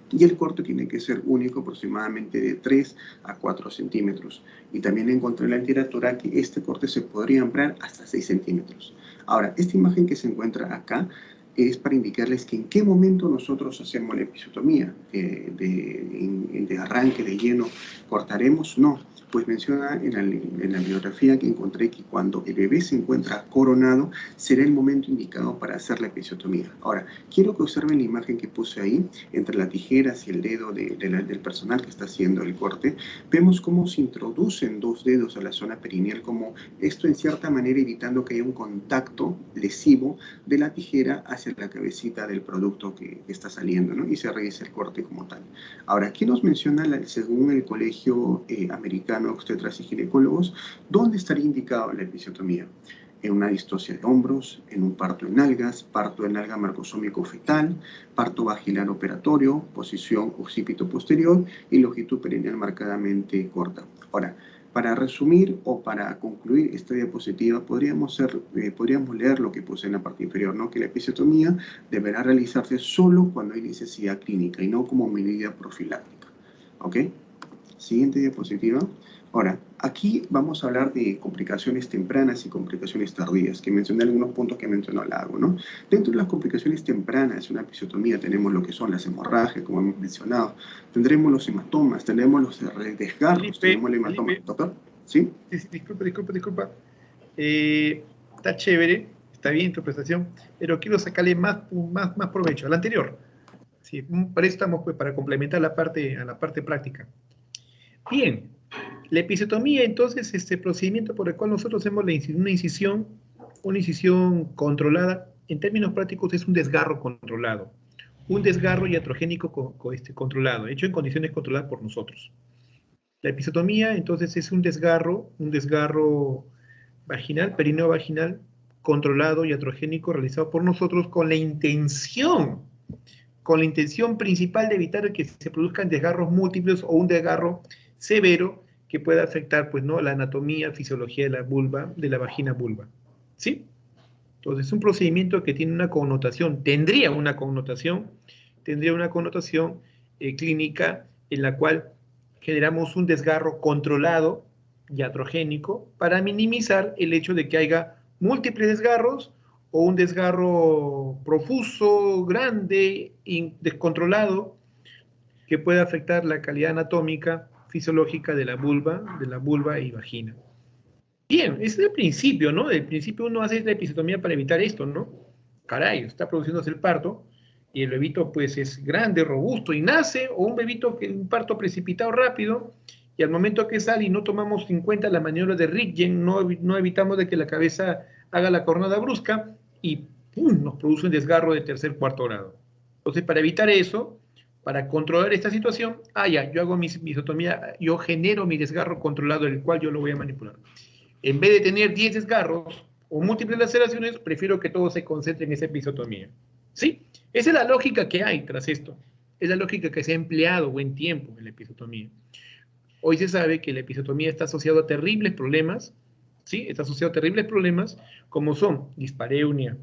Y el corte tiene que ser único, aproximadamente de 3 a 4 centímetros. Y también encontré en la literatura que este corte se podría ampliar hasta 6 centímetros. Ahora, esta imagen que se encuentra acá es para indicarles que en qué momento nosotros hacemos la episiotomía. De arranque, de lleno, ¿cortaremos? No. Pues menciona en la bibliografía que encontré que cuando el bebé se encuentra coronado, será el momento indicado para hacer la episiotomía. Ahora, quiero que observen la imagen que puse ahí, entre las tijeras y el dedo del personal que está haciendo el corte. Vemos cómo se introducen 2 dedos a la zona perineal, como esto en cierta manera evitando que haya un contacto lesivo de la tijera hacia la cabecita del producto que está saliendo, ¿no? Y se realiza el corte como tal. Ahora, aquí nos menciona, según el Colegio Americano de Obstetras y Ginecólogos, ¿dónde estaría indicado la episiotomía? En una distocia de hombros, en un parto en nalgas, parto de nalga marcosómico fetal, parto vaginal operatorio, posición occipito posterior y longitud perineal marcadamente corta. Ahora, para resumir o para concluir esta diapositiva, podríamos leer lo que puse en la parte inferior, ¿no? Que la episiotomía deberá realizarse solo cuando hay necesidad clínica y no como medida profiláctica. ¿Ok? Siguiente diapositiva. Ahora, aquí vamos a hablar de complicaciones tempranas y complicaciones tardías, que mencioné algunos puntos que mencionó Lago, ¿no? Dentro de las complicaciones tempranas de una episiotomía tenemos lo que son las hemorragias, como hemos mencionado, tendremos los hematomas, tenemos los desgarros, tenemos el hematoma.
Felipe.
¿Doctor? ¿Sí?
Sí, disculpa. Está chévere, está bien tu prestación, pero quiero sacarle más provecho a la anterior. Sí, para eso estamos, pues, para complementar a la parte práctica. Bien, la episiotomía, entonces, procedimiento por el cual nosotros hacemos una incisión controlada, en términos prácticos es un desgarro controlado, un desgarro iatrogénico controlado, hecho en condiciones controladas por nosotros. La episiotomía, entonces, es un desgarro vaginal, perineo vaginal, controlado iatrogénico, realizado por nosotros con la intención principal de evitar que se produzcan desgarros múltiples o un desgarro severo que pueda afectar, pues, ¿no?, la anatomía, fisiología de la vulva, de la vagina vulva. ¿Sí? Entonces, es un procedimiento que tiene una connotación, tendría una connotación clínica en la cual generamos un desgarro controlado, iatrogénico, para minimizar el hecho de que haya múltiples desgarros o un desgarro profuso, grande, descontrolado, que puede afectar la calidad anatómica, fisiológica de la vulva y vagina. Bien, ese es el principio, ¿no? Del principio uno hace la episiotomía para evitar esto, ¿no? Caray, está produciéndose el parto y el bebito pues es grande, robusto y nace, o un bebito que un parto precipitado rápido y al momento que sale y no tomamos en cuenta la maniobra de Ritgen, no evitamos de que la cabeza haga la coronada brusca y ¡pum!, nos produce un desgarro de tercer, cuarto grado. Entonces, para evitar eso, para controlar esta situación, yo hago mi episiotomía, yo genero mi desgarro controlado, el cual yo lo voy a manipular. En vez de tener 10 desgarros o múltiples laceraciones, prefiero que todo se concentre en esa episiotomía. ¿Sí? Esa es la lógica que hay tras esto. Es la lógica que se ha empleado buen tiempo en la episiotomía. Hoy se sabe que la episiotomía está asociada a terribles problemas, ¿sí? Está asociado a terribles problemas como son dispareunia,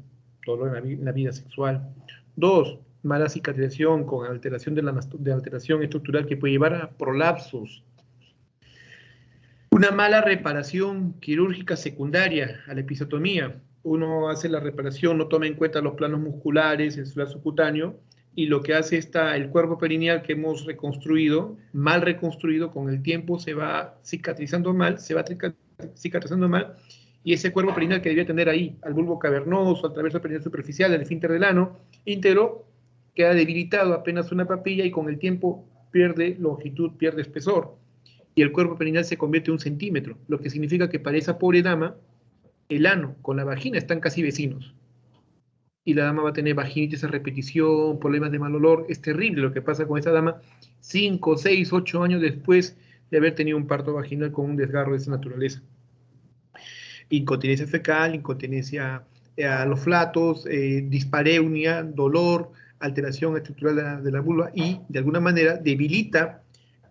dolor en la vida sexual. 2, mala cicatrización con alteración de alteración estructural que puede llevar a prolapsos. Una mala reparación quirúrgica secundaria a la episiotomía. Uno hace la reparación, no toma en cuenta los planos musculares, el suelo subcutáneo, y lo que hace el cuerpo perineal que hemos reconstruido, mal reconstruido, con el tiempo se va cicatrizando mal, y ese cuerpo perineal que debía tener ahí, al bulbo cavernoso, al traverso perineal superficial, al esfínter del ano, íntegro, queda debilitado apenas una papilla y con el tiempo pierde longitud, pierde espesor. Y el cuerpo perineal se convierte en 1 centímetro, lo que significa que para esa pobre dama, el ano con la vagina están casi vecinos. Y la dama va a tener vaginitis a repetición, problemas de mal olor. Es terrible lo que pasa con esa dama 5, 6, 8 años después de haber tenido un parto vaginal con un desgarro de esa naturaleza. Incontinencia fecal, incontinencia a los flatos, dispareunia, dolor, alteración estructural de la vulva y, de alguna manera, debilita.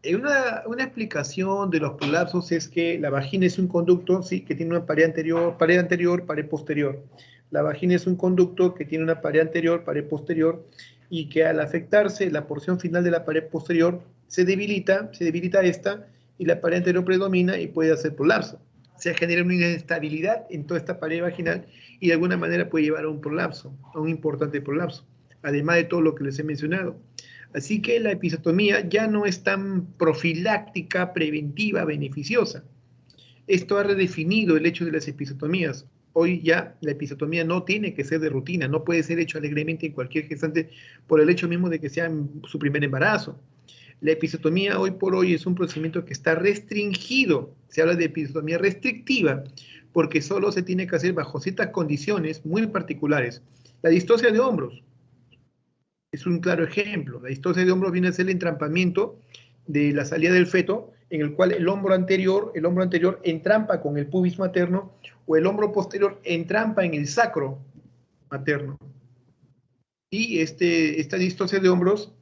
Una explicación de los prolapsos es que la vagina es un conducto, sí, que tiene una pared anterior, pared posterior. La vagina es un conducto que tiene una pared anterior, pared posterior, y que al afectarse la porción final de la pared posterior se debilita esta, y la pared anterior predomina y puede hacer prolapso. Se genera una inestabilidad en toda esta pared vaginal y de alguna manera puede llevar a un prolapso, a un importante prolapso, además de todo lo que les he mencionado. Así que la episiotomía ya no es tan profiláctica, preventiva, beneficiosa. Esto ha redefinido el hecho de las episiotomías. Hoy ya la episiotomía no tiene que ser de rutina, no puede ser hecho alegremente en cualquier gestante por el hecho mismo de que sea su primer embarazo. La episiotomía hoy por hoy es un procedimiento que está restringido. Se habla de episiotomía restrictiva porque solo se tiene que hacer bajo ciertas condiciones muy particulares. La distosia de hombros es un claro ejemplo. La distosia de hombros viene a ser el entrampamiento de la salida del feto, en el cual el hombro anterior entrampa con el pubis materno o el hombro posterior entrampa en el sacro materno. Y esta distosia de hombros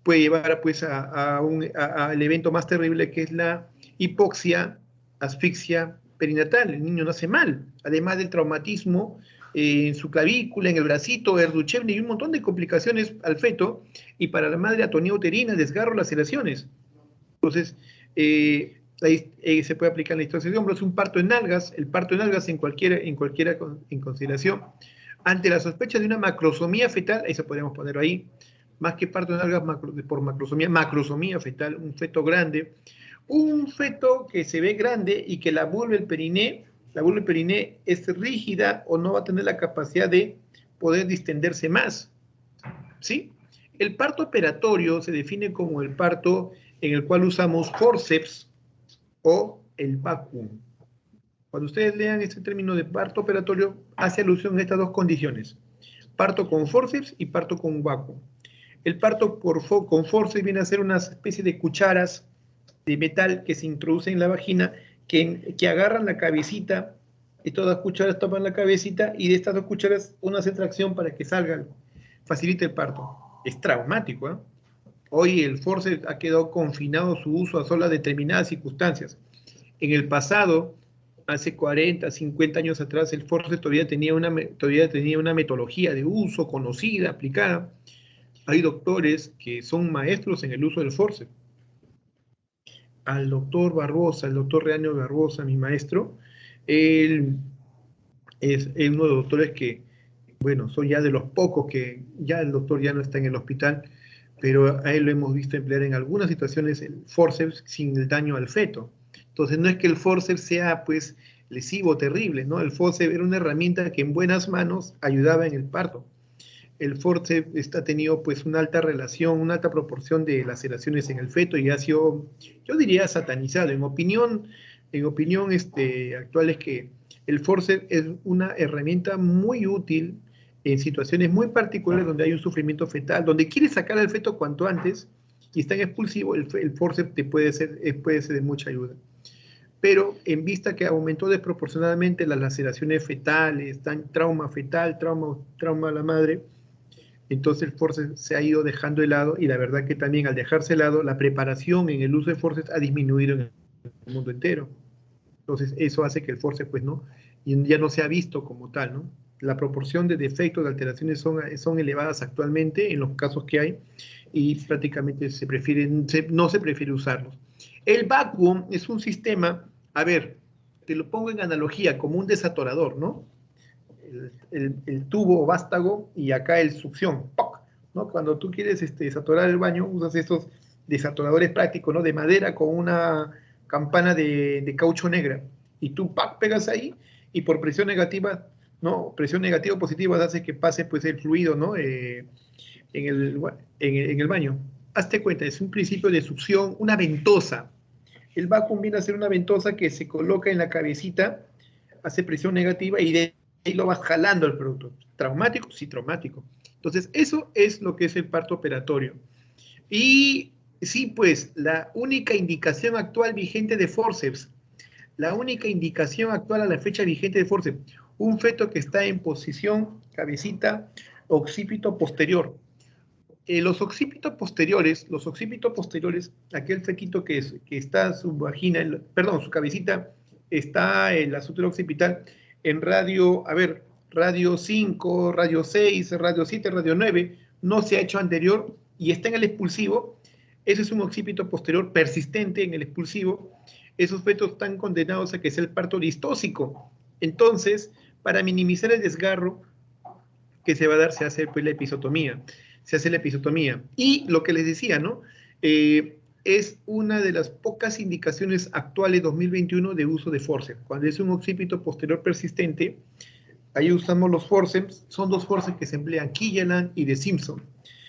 puede llevar pues al evento más terrible, que es la hipoxia, asfixia perinatal. El niño nace mal, además del traumatismo en su clavícula, en el bracito, Erduchevne y un montón de complicaciones al feto, y para la madre atonía uterina, desgarro, laceraciones. Entonces, se puede aplicar la distosia de hombros, un parto en nalgas, el parto en nalgas en cualquiera en consideración. Ante la sospecha de una macrosomía fetal, eso podríamos ponerlo ahí, más que parto en nalgas por macrosomía fetal, un feto grande, un feto que se ve grande y que la vulva del periné es rígida o no va a tener la capacidad de poder distenderse más, ¿sí? El parto operatorio se define como el parto en el cual usamos forceps o el vacuum. Cuando ustedes lean este término de parto operatorio, hace alusión a estas dos condiciones: parto con forceps y parto con vacuum. El parto con forceps viene a ser una especie de cucharas de metal que se introducen en la vagina, que agarran la cabecita, y todas las cucharas toman la cabecita, y de estas 2 cucharas una hace tracción para que salga, facilita el parto. Es traumático, ¿eh? Hoy el forceps ha quedado confinado su uso a solo determinadas circunstancias. En el pasado, hace 40, 50 años atrás, el forceps todavía tenía una metodología de uso conocida, aplicada. Hay doctores que son maestros en el uso del forceps. Al doctor Barbosa, el doctor Reanio Barbosa, mi maestro, él es uno de los doctores que bueno, son ya de los pocos que ya el doctor ya no está en el hospital, pero a él lo hemos visto emplear en algunas situaciones el forceps sin el daño al feto. Entonces no es que el forceps sea pues lesivo, terrible, ¿no? El forceps era una herramienta que en buenas manos ayudaba en el parto. El forceps ha tenido pues una alta relación, una alta proporción de laceraciones en el feto y ha sido, yo diría, satanizado. En opinión actual es que el forceps es una herramienta muy útil en situaciones muy particulares donde hay un sufrimiento fetal, donde quieres sacar al feto cuanto antes y está en expulsivo, el forceps te puede ser de mucha ayuda. Pero en vista que aumentó desproporcionadamente las laceraciones fetales, trauma fetal, trauma a la madre, entonces el forceps se ha ido dejando de lado y la verdad que también al dejarse de lado, la preparación en el uso de forceps ha disminuido en el mundo entero. Entonces eso hace que el forceps pues no, ya no se ha visto como tal, ¿no? La proporción de defectos, de alteraciones son elevadas actualmente en los casos que hay y prácticamente no se prefiere usarlos. El vacuum es un sistema, a ver, te lo pongo en analogía, como un desatorador, ¿no? El tubo vástago y acá el succión, ¡poc! ¿No? Cuando tú quieres desatorar el baño, usas estos desatoradores prácticos, ¿no? De madera con una campana de caucho negra, y tú ¡pac! Pegas ahí, y por presión negativa, ¿no? Presión negativa o positiva hace que pase pues el fluido, ¿no? En el baño. Hazte cuenta, es un principio de succión, una ventosa. El vacuum viene a ser una ventosa que se coloca en la cabecita, hace presión negativa y de ahí lo vas jalando el producto. ¿Traumático? Sí, traumático. Entonces, eso es lo que es el parto operatorio. Y sí, pues, la única indicación actual vigente de forceps, la única indicación actual a la fecha vigente de forceps, un feto que está en posición, cabecita, occipito posterior. Los occípitos posteriores, aquel fetito que está su vagina, su cabecita está en la sutura occipital en radio 5, radio 6, radio 7, radio 9, no se ha hecho anterior y está en el expulsivo. Ese es un occipito posterior persistente en el expulsivo. Esos fetos están condenados a que sea el parto distóxico. Entonces, para minimizar el desgarro que se va a dar, se hace pues la episiotomía. Y lo que les decía, ¿no? Es una de las pocas indicaciones actuales 2021 de uso de forceps. Cuando es un occipito posterior persistente, ahí usamos los forceps. Son dos forceps que se emplean, Kigeland y de Simpson.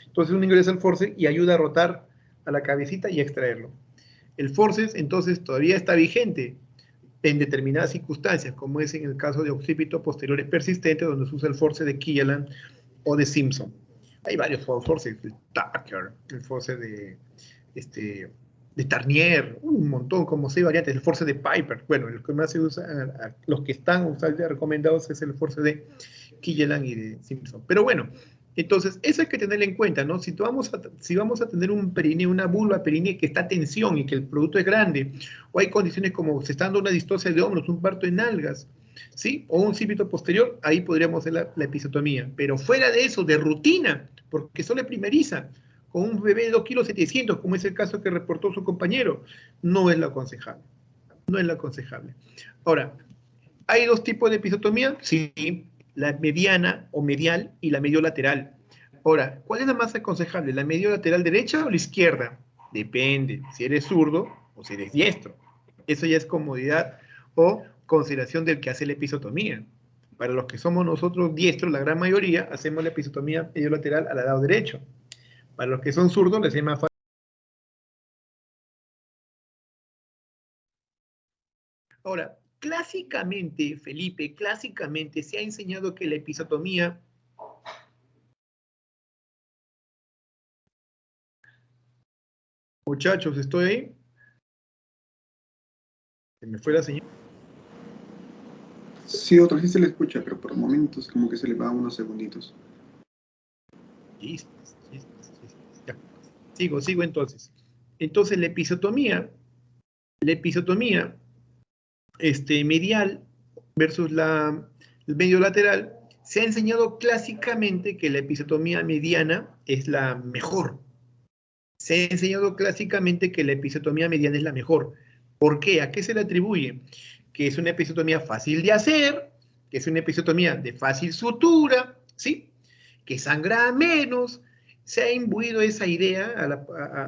Entonces uno ingresa el forceps y ayuda a rotar a la cabecita y a extraerlo. El forceps entonces todavía está vigente en determinadas circunstancias, como es en el caso de occipito posteriores persistentes, donde se usa el forceps de Kigeland o de Simpson. Hay varios forceps, el Tucker, el forceps de Tarnier, un montón, como 6 variantes, el forceps de Piper. Bueno, el que más se usa, los que están recomendados es el forceps de Kigeland y de Simpson. Pero bueno, entonces, eso hay que tenerlo en cuenta, ¿no? Si vamos a tener un perineo, una vulva perinea que está a tensión y que el producto es grande, o hay condiciones como se está dando una distosia de hombros, un parto en nalgas, ¿sí? O un occipito posterior, ahí podríamos hacer la episiotomía. Pero fuera de eso, de rutina, porque solo es primeriza, con un bebé de 2,7 kilos, como es el caso que reportó su compañero, no es lo aconsejable. No es lo aconsejable. Ahora, ¿hay dos tipos de episiotomía? Sí, la mediana o medial y la mediolateral. Ahora, ¿cuál es la más aconsejable? ¿La mediolateral derecha o la izquierda? Depende, si eres zurdo o si eres diestro. Eso ya es comodidad o consideración del que hace la episiotomía. Para los que somos nosotros diestros, la gran mayoría, hacemos la episiotomía mediolateral al lado derecho. Para los que son zurdos, les es más fácil. Ahora, clásicamente, Felipe, se ha enseñado que la episiotomía... Muchachos, ¿estoy ahí? Se me fue la señal.
Sí, otra vez se le escucha, pero por momentos como que se le va unos segunditos.
Listo. Ya. Sigo entonces. Entonces la episiotomía medial versus el medio lateral, se ha enseñado clásicamente que la episiotomía mediana es la mejor. Se ha enseñado clásicamente que la episiotomía mediana es la mejor. ¿Por qué? ¿A qué se le atribuye? Que es una episiotomía fácil de hacer, que es una episiotomía de fácil sutura, ¿sí? Que sangra menos, se ha imbuido esa idea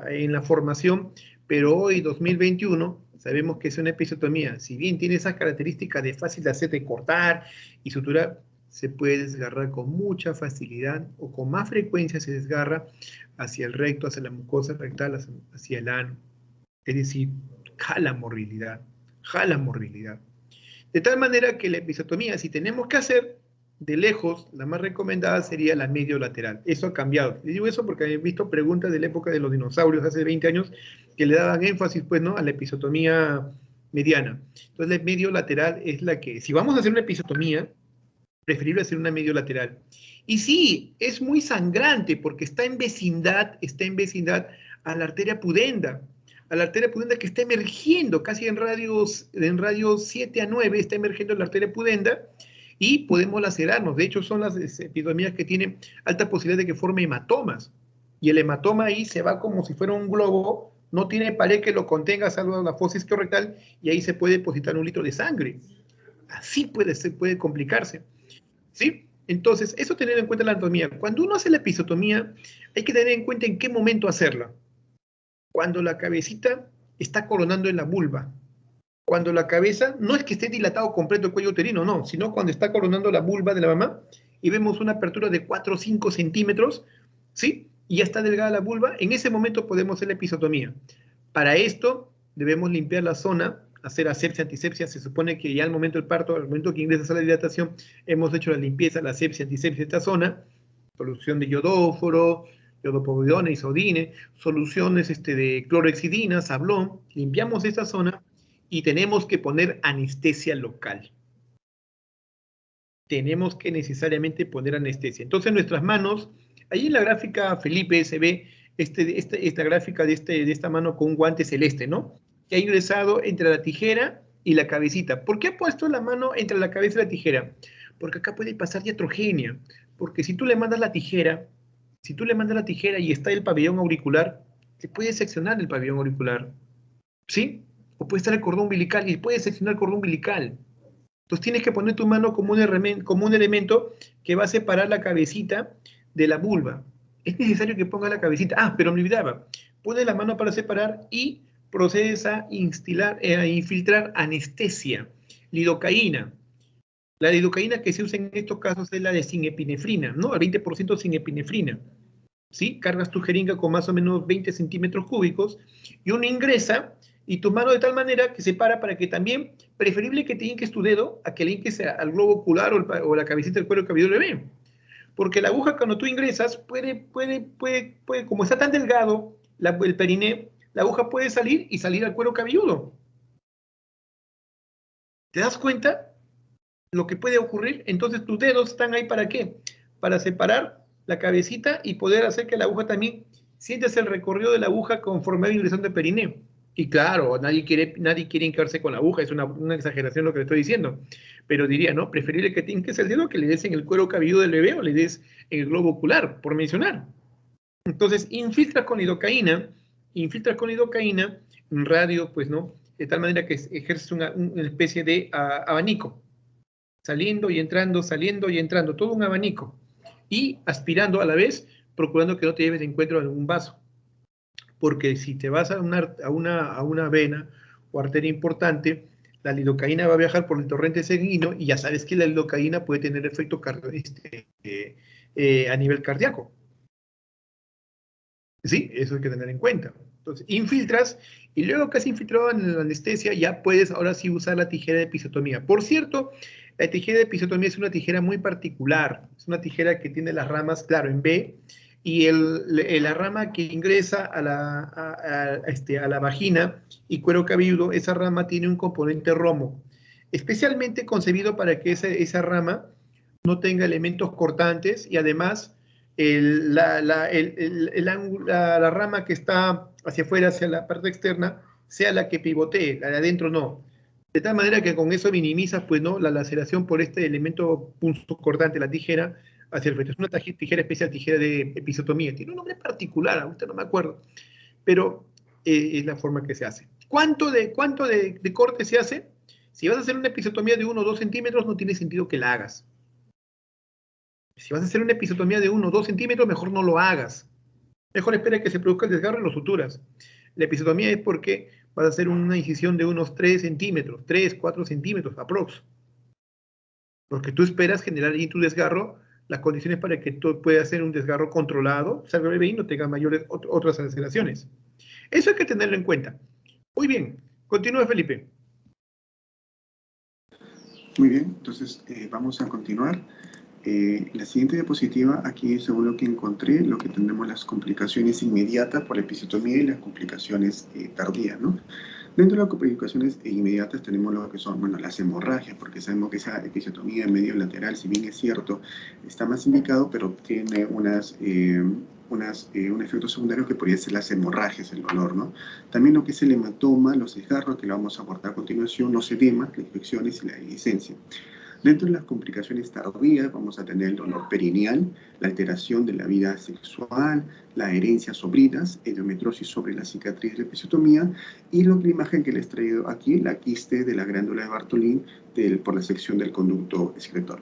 en la formación, pero hoy, 2021, sabemos que es una episiotomía. Si bien tiene esas características de fácil de hacer, de cortar y suturar, se puede desgarrar con mucha facilidad o con más frecuencia se desgarra hacia el recto, hacia la mucosa rectal, hacia el ano. Es decir, jala morbilidad, jala morbilidad. De tal manera que la episiotomía, si tenemos que hacer, de lejos, la más recomendada sería la medio-lateral. Eso ha cambiado. Y digo eso porque he visto preguntas de la época de los dinosaurios, hace 20 años, que le daban énfasis, pues, ¿no?, a la episiotomía mediana. Entonces, la medio-lateral es la que, si vamos a hacer una episiotomía, preferible hacer una medio-lateral. Y sí, es muy sangrante porque está en vecindad a la arteria pudenda que está emergiendo casi en radios 7 a 9, está emergiendo la arteria pudenda y podemos lacerarnos. De hecho, son las episiotomías que tienen alta posibilidad de que forme hematomas. Y el hematoma ahí se va como si fuera un globo, no tiene pared que lo contenga, salvo la fosa isquiorrectal, y ahí se puede depositar 1 litro de sangre. Así puede complicarse, ¿sí? Entonces, eso tener en cuenta la anatomía. Cuando uno hace la episiotomía, hay que tener en cuenta en qué momento hacerla. Cuando la cabecita está coronando en la vulva. Cuando la cabeza, no es que esté dilatado completo el cuello uterino, no, sino cuando está coronando la vulva de la mamá y vemos una apertura de 4 o 5 centímetros, ¿sí? Y ya está delgada la vulva, en ese momento podemos hacer la episiotomía. Para esto debemos limpiar la zona, hacer asepsia, antisepsia. Se supone que ya al momento del parto, al momento que ingresa a la dilatación, hemos hecho la limpieza, la asepsia, antisepsia de esta zona, solución de yodóforo, yodopovidona, isodine, soluciones de clorhexidina, sablón, limpiamos esta zona y tenemos que poner anestesia local. Tenemos que necesariamente poner anestesia. Entonces nuestras manos, ahí en la gráfica, Felipe, se ve esta gráfica de esta mano con un guante celeste, ¿no? Que ha ingresado entre la tijera y la cabecita. ¿Por qué ha puesto la mano entre la cabeza y la tijera? Porque acá puede pasar iatrogenia. Porque si tú le mandas la tijera, y está el pabellón auricular, se puede seccionar el pabellón auricular, ¿sí? O puede estar el cordón umbilical y puede seccionar el cordón umbilical. Entonces tienes que poner tu mano como un elemento que va a separar la cabecita de la vulva. Es necesario que ponga la cabecita. Ah, pero me olvidaba. Pone la mano para separar y procedes a infiltrar anestesia, lidocaína. La lidocaína que se usa en estos casos es la de sinepinefrina, ¿no? Al 20% sinepinefrina. ¿Sí? Cargas tu jeringa con más o menos 20 centímetros cúbicos y uno ingresa y tu mano de tal manera que se para que también, preferible que te hinques tu dedo a que le hinques al globo ocular o la cabecita del cuero cabelludo del bebé. Porque la aguja cuando tú ingresas puede como está tan delgado el periné, la aguja puede salir y salir al cuero cabelludo. ¿Te das cuenta lo que puede ocurrir? Entonces tus dedos están ahí ¿para qué? Para separar la cabecita y poder hacer que la aguja también sientas el recorrido de la aguja conforme va ingresando el periné. Y claro, nadie quiere hincarse con la aguja, es una exageración lo que le estoy diciendo. Pero diría, ¿no? Preferible que te hinques el dedo que le des en el cuero cabelludo del bebé o le des en el globo ocular, por mencionar. Entonces, infiltras con lidocaína en radio, pues, ¿no? De tal manera que ejerces una especie de abanico. Saliendo y entrando, todo un abanico. Y aspirando a la vez, procurando que no te lleves de encuentro a algún vaso. Porque si te vas a una vena o arteria importante, la lidocaína va a viajar por el torrente sanguíneo y ya sabes que la lidocaína puede tener efecto a nivel cardíaco. Sí, eso hay que tener en cuenta. Entonces, infiltras y luego que has infiltrado en la anestesia, ya puedes ahora sí usar la tijera de episiotomía. Por cierto, la tijera de episiotomía es una tijera muy particular. Es una tijera que tiene las ramas, claro, en B, y la rama que ingresa a la vagina y cuero cabelludo, esa rama tiene un componente romo, especialmente concebido para que esa rama no tenga elementos cortantes y además la rama que está hacia afuera, hacia la parte externa, sea la que pivotee, la de adentro no. De tal manera que con eso minimizas, pues, ¿no?, la laceración por este elemento punzo cortante, la tijera, hacia el frente. Es una tijera especial, tijera de episiotomía. Tiene un nombre particular, ahorita no me acuerdo, pero es la forma que se hace. ¿Cuánto de corte se hace? Si vas a hacer una episiotomía de 1 o 2 centímetros, no tiene sentido que la hagas. Si vas a hacer una episiotomía de 1 o 2 centímetros, mejor no lo hagas. Mejor espera que se produzca el desgarro en las suturas. La episiotomía es porque vas a hacer una incisión de unos 3 centímetros, 3, 4 centímetros, aprox. Porque tú esperas generar en tu desgarro las condiciones para que tú puedas hacer un desgarro controlado, salga bebé y no tenga mayores otras alteraciones. Eso hay que tenerlo en cuenta. Muy bien, continúa Felipe.
Muy bien, entonces vamos a continuar. La siguiente diapositiva, aquí según lo que encontré, lo que tenemos las complicaciones inmediatas por la episiotomía y las complicaciones tardías, ¿no? Dentro de las complicaciones inmediatas tenemos lo que son, bueno, las hemorragias, porque sabemos que esa episiotomía en medio lateral, si bien es cierto, está más indicado, pero tiene un efecto secundario que podría ser las hemorragias, el dolor, ¿no? También lo que es el hematoma, los desgarros, que lo vamos a abordar a continuación, los edemas, las infecciones y la dehiscencia. Dentro de las complicaciones tardías vamos a tener el dolor perineal, la alteración de la vida sexual, la herencia sobrinas, endometriosis sobre la cicatriz de la episiotomía y la imagen que les he traído aquí, la quiste de la glándula de Bartholin por la sección del conducto excretor.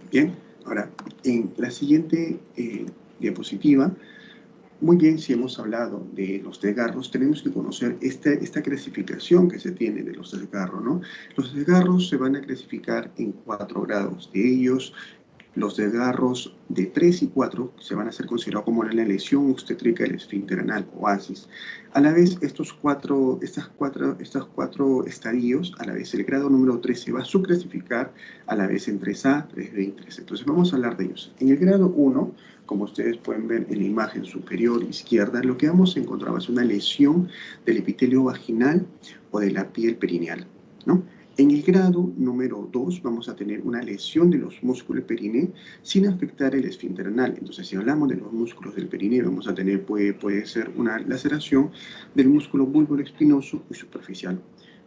Bien, ahora en la siguiente diapositiva, muy bien, si hemos hablado de los desgarros, tenemos que conocer esta clasificación que se tiene de los desgarros, ¿no? Los desgarros se van a clasificar en 4 grados. De ellos, los desgarros de 3 y 4 se van a ser considerados como la lesión obstétrica del esfínter anal o ASIS. A la vez, estos cuatro estadios, a la vez el grado número 3 se va a subclasificar a la vez en 3A, 3B y 3C. Entonces vamos a hablar de ellos. En el grado 1, como ustedes pueden ver en la imagen superior izquierda, lo que vamos a encontrar es una lesión del epitelio vaginal o de la piel perineal, ¿no? En el grado número 2 vamos a tener una lesión de los músculos del periné sin afectar el esfínter anal. Entonces, si hablamos de los músculos del periné, vamos a tener, puede ser una laceración del músculo bulboespinoso y superficial.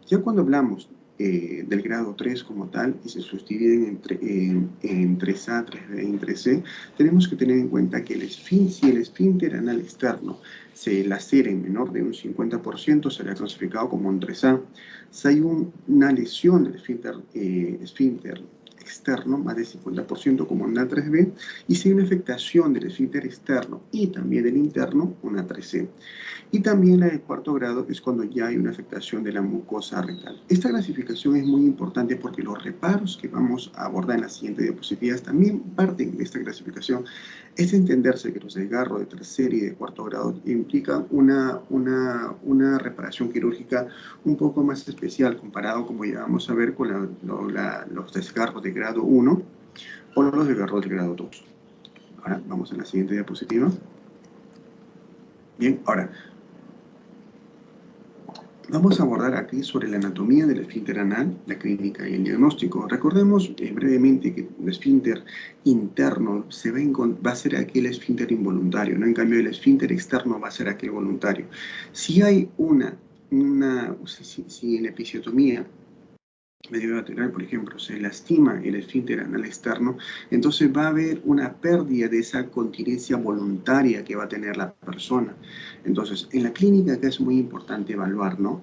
Ya cuando hablamos del grado 3 como tal y se subdividen en 3A, 3B y 3C, tenemos que tener en cuenta que si el esfínter anal externo se lacera en menor de un 50%, será clasificado como un 3A. Si hay una lesión del esfínter externo, más del 50%, como una 3B, y si hay una afectación del esfínter externo y también del interno, una 3C. Y también la de 4º grado es cuando ya hay una afectación de la mucosa rectal. Esta clasificación es muy importante porque los reparos que vamos a abordar en las siguientes diapositivas también parten de esta clasificación. Es entenderse que los desgarros de 3er y de 4º grado implican una reparación quirúrgica un poco más especial comparado, como ya vamos a ver, con los desgarros de grado 1 o los desgarros de grado 2. Ahora vamos a la siguiente diapositiva. Bien, ahora vamos a abordar aquí sobre la anatomía del esfínter anal, la clínica y el diagnóstico. Recordemos brevemente que el esfínter interno va a ser aquel esfínter involuntario, ¿no? En cambio, el esfínter externo va a ser aquel voluntario. Si hay si en la episiotomía medio lateral, por ejemplo, se lastima el esfínter anal externo, entonces va a haber una pérdida de esa continencia voluntaria que va a tener la persona. Entonces, en la clínica acá es muy importante evaluar, ¿no?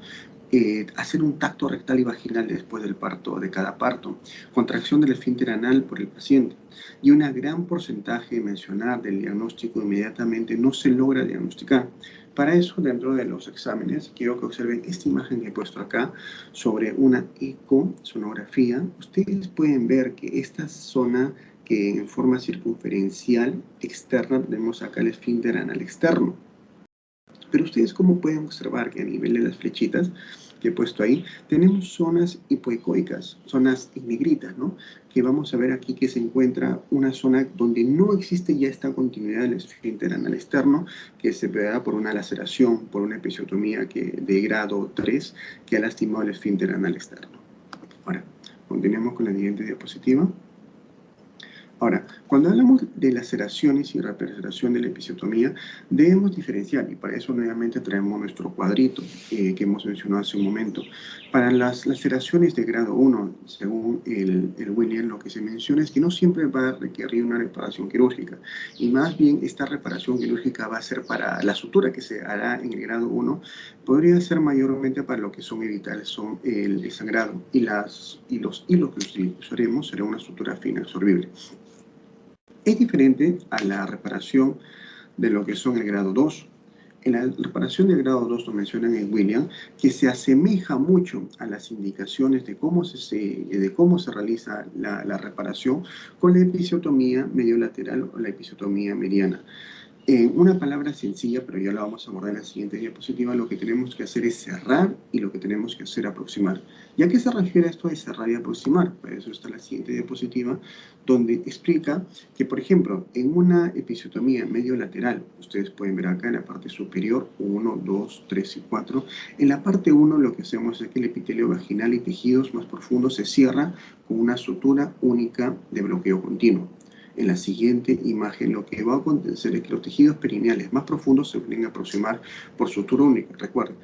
Hacer un tacto rectal y vaginal después del parto, de cada parto, contracción del esfínter anal por el paciente, y un gran porcentaje mencionar del diagnóstico inmediatamente no se logra diagnosticar. Para eso, dentro de los exámenes, quiero que observen esta imagen que he puesto acá sobre una ecosonografía. Ustedes pueden ver que esta zona que en forma circunferencial externa tenemos acá el esfínter anal externo. Pero ustedes como pueden observar que a nivel de las flechitas que he puesto ahí, tenemos zonas hipoecoicas, zonas en negritas, ¿no? Que vamos a ver aquí que se encuentra una zona donde no existe ya esta continuidad del esfínter anal externo, que se da por una laceración, por una episiotomía de grado 3 que ha lastimado el esfínter anal externo. Ahora, continuemos con la siguiente diapositiva. Ahora, cuando hablamos de laceraciones y reperforación de la episiotomía, debemos diferenciar, y para eso nuevamente traemos nuestro cuadrito que hemos mencionado hace un momento. Para las laceraciones de grado 1, según el William, lo que se menciona es que no siempre va a requerir una reparación quirúrgica, y más bien esta reparación quirúrgica va a ser para la sutura que se hará en el grado 1, podría ser mayormente para lo que son evitales, son el sangrado, y los hilos que usaremos será una sutura fina absorbible. Es diferente a la reparación de lo que son el grado 2. En la reparación del grado 2 nos mencionan en William que se asemeja mucho a las indicaciones de cómo se realiza la reparación con la episiotomía mediolateral o la episiotomía mediana. En una palabra sencilla, pero ya la vamos a abordar en la siguiente diapositiva, lo que tenemos que hacer es cerrar y lo que tenemos que hacer es aproximar. ¿Y a qué se refiere esto de cerrar y aproximar? Para eso está la siguiente diapositiva, donde explica que, por ejemplo, en una episiotomía mediolateral, ustedes pueden ver acá en la parte superior, 1, 2, 3 y 4, en la parte 1 lo que hacemos es que el epitelio vaginal y tejidos más profundos se cierra con una sutura única de bloqueo continuo. En la siguiente imagen lo que va a acontecer es que los tejidos perineales más profundos se pueden aproximar por sutura única. Recuerden,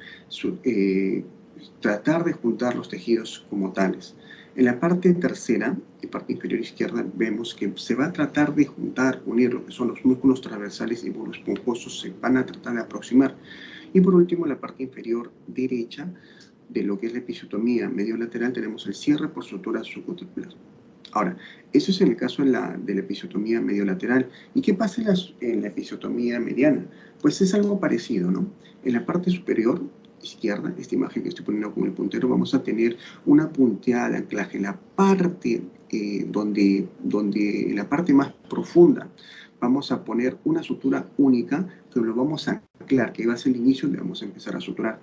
tratar de juntar los tejidos como tales. En la parte tercera, y parte inferior izquierda, vemos que se va a tratar de juntar, unir lo que son los músculos transversales y músculos esponjosos, se van a tratar de aproximar. Y por último, en la parte inferior derecha de lo que es la episiotomía mediolateral, tenemos el cierre por sutura subcuticular. Ahora, eso es en el caso de la episiotomía mediolateral. ¿Y qué pasa en la episiotomía mediana? Pues es algo parecido, ¿no? En la parte superior izquierda, esta imagen que estoy poniendo con el puntero, vamos a tener una punteada de anclaje. En la parte donde en la parte más profunda vamos a poner una sutura única que lo vamos a anclar, que va a ser el inicio donde vamos a empezar a suturar.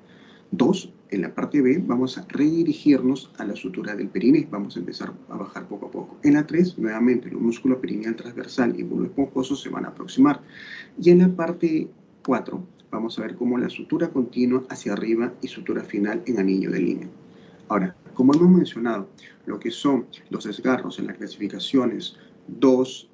2, en la parte B, vamos a redirigirnos a la sutura del perineo. Vamos a empezar a bajar poco a poco. En la 3, nuevamente, los músculos perineal transversal y músculo esponjoso se van a aproximar. Y en la parte 4, vamos a ver cómo la sutura continua hacia arriba y sutura final en anillo de línea. Ahora, como hemos mencionado, lo que son los desgarros en las clasificaciones 2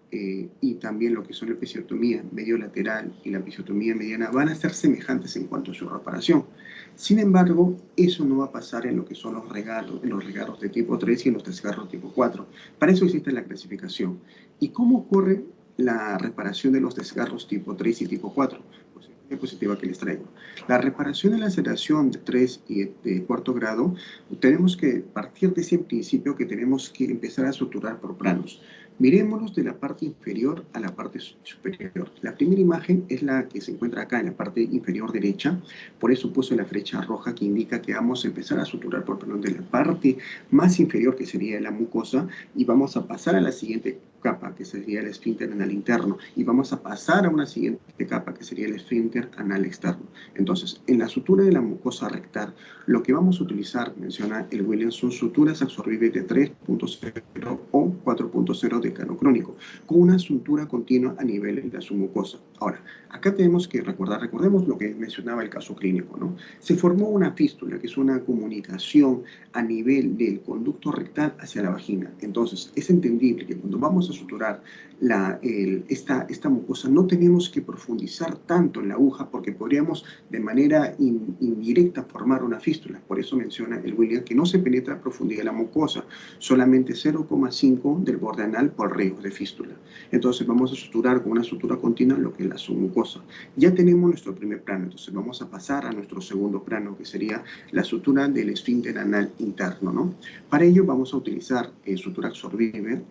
y también lo que son la episiotomía mediolateral y la episiotomía mediana van a ser semejantes en cuanto a su reparación. Sin embargo, eso no va a pasar en lo que son los regalos de tipo 3 y en los desgarros tipo 4. Para eso existe la clasificación. ¿Y cómo ocurre la reparación de los desgarros tipo 3 y tipo 4? Pues es la diapositiva que les traigo. La reparación de la laceración de 3 y de cuarto grado, tenemos que partir de ese principio que tenemos que empezar a suturar por planos. Mirémonos de la parte inferior a la parte superior. La primera imagen es la que se encuentra acá en la parte inferior derecha. Por eso puse la flecha roja que indica que vamos a empezar a suturar por plano de la parte más inferior, que sería la mucosa, y vamos a pasar a la siguiente capa, que sería el esfínter anal interno, y vamos a pasar a una siguiente capa, que sería el esfínter anal externo. Entonces, en la sutura de la mucosa rectal, lo que vamos a utilizar, menciona el Williams, son suturas absorbibles de 3.0 o 4.0 de cano crónico, con una sutura continua a nivel de la submucosa. Ahora, acá tenemos que recordemos lo que mencionaba el caso clínico, ¿no? Se formó una fístula, que es una comunicación a nivel del conducto rectal hacia la vagina. Entonces, es entendible que cuando vamos a suturar esta mucosa no tenemos que profundizar tanto en la aguja porque podríamos de manera indirecta formar una fístula. Por eso menciona el William que no se penetra a profundidad de la mucosa, solamente 0,5 del borde anal por riesgo de fístula. Entonces vamos a suturar con una sutura continua lo que es la submucosa. Ya tenemos nuestro primer plano, entonces vamos a pasar a nuestro segundo plano, que sería la sutura del esfínter anal interno, ¿no? Para ello vamos a utilizar sutura absorbible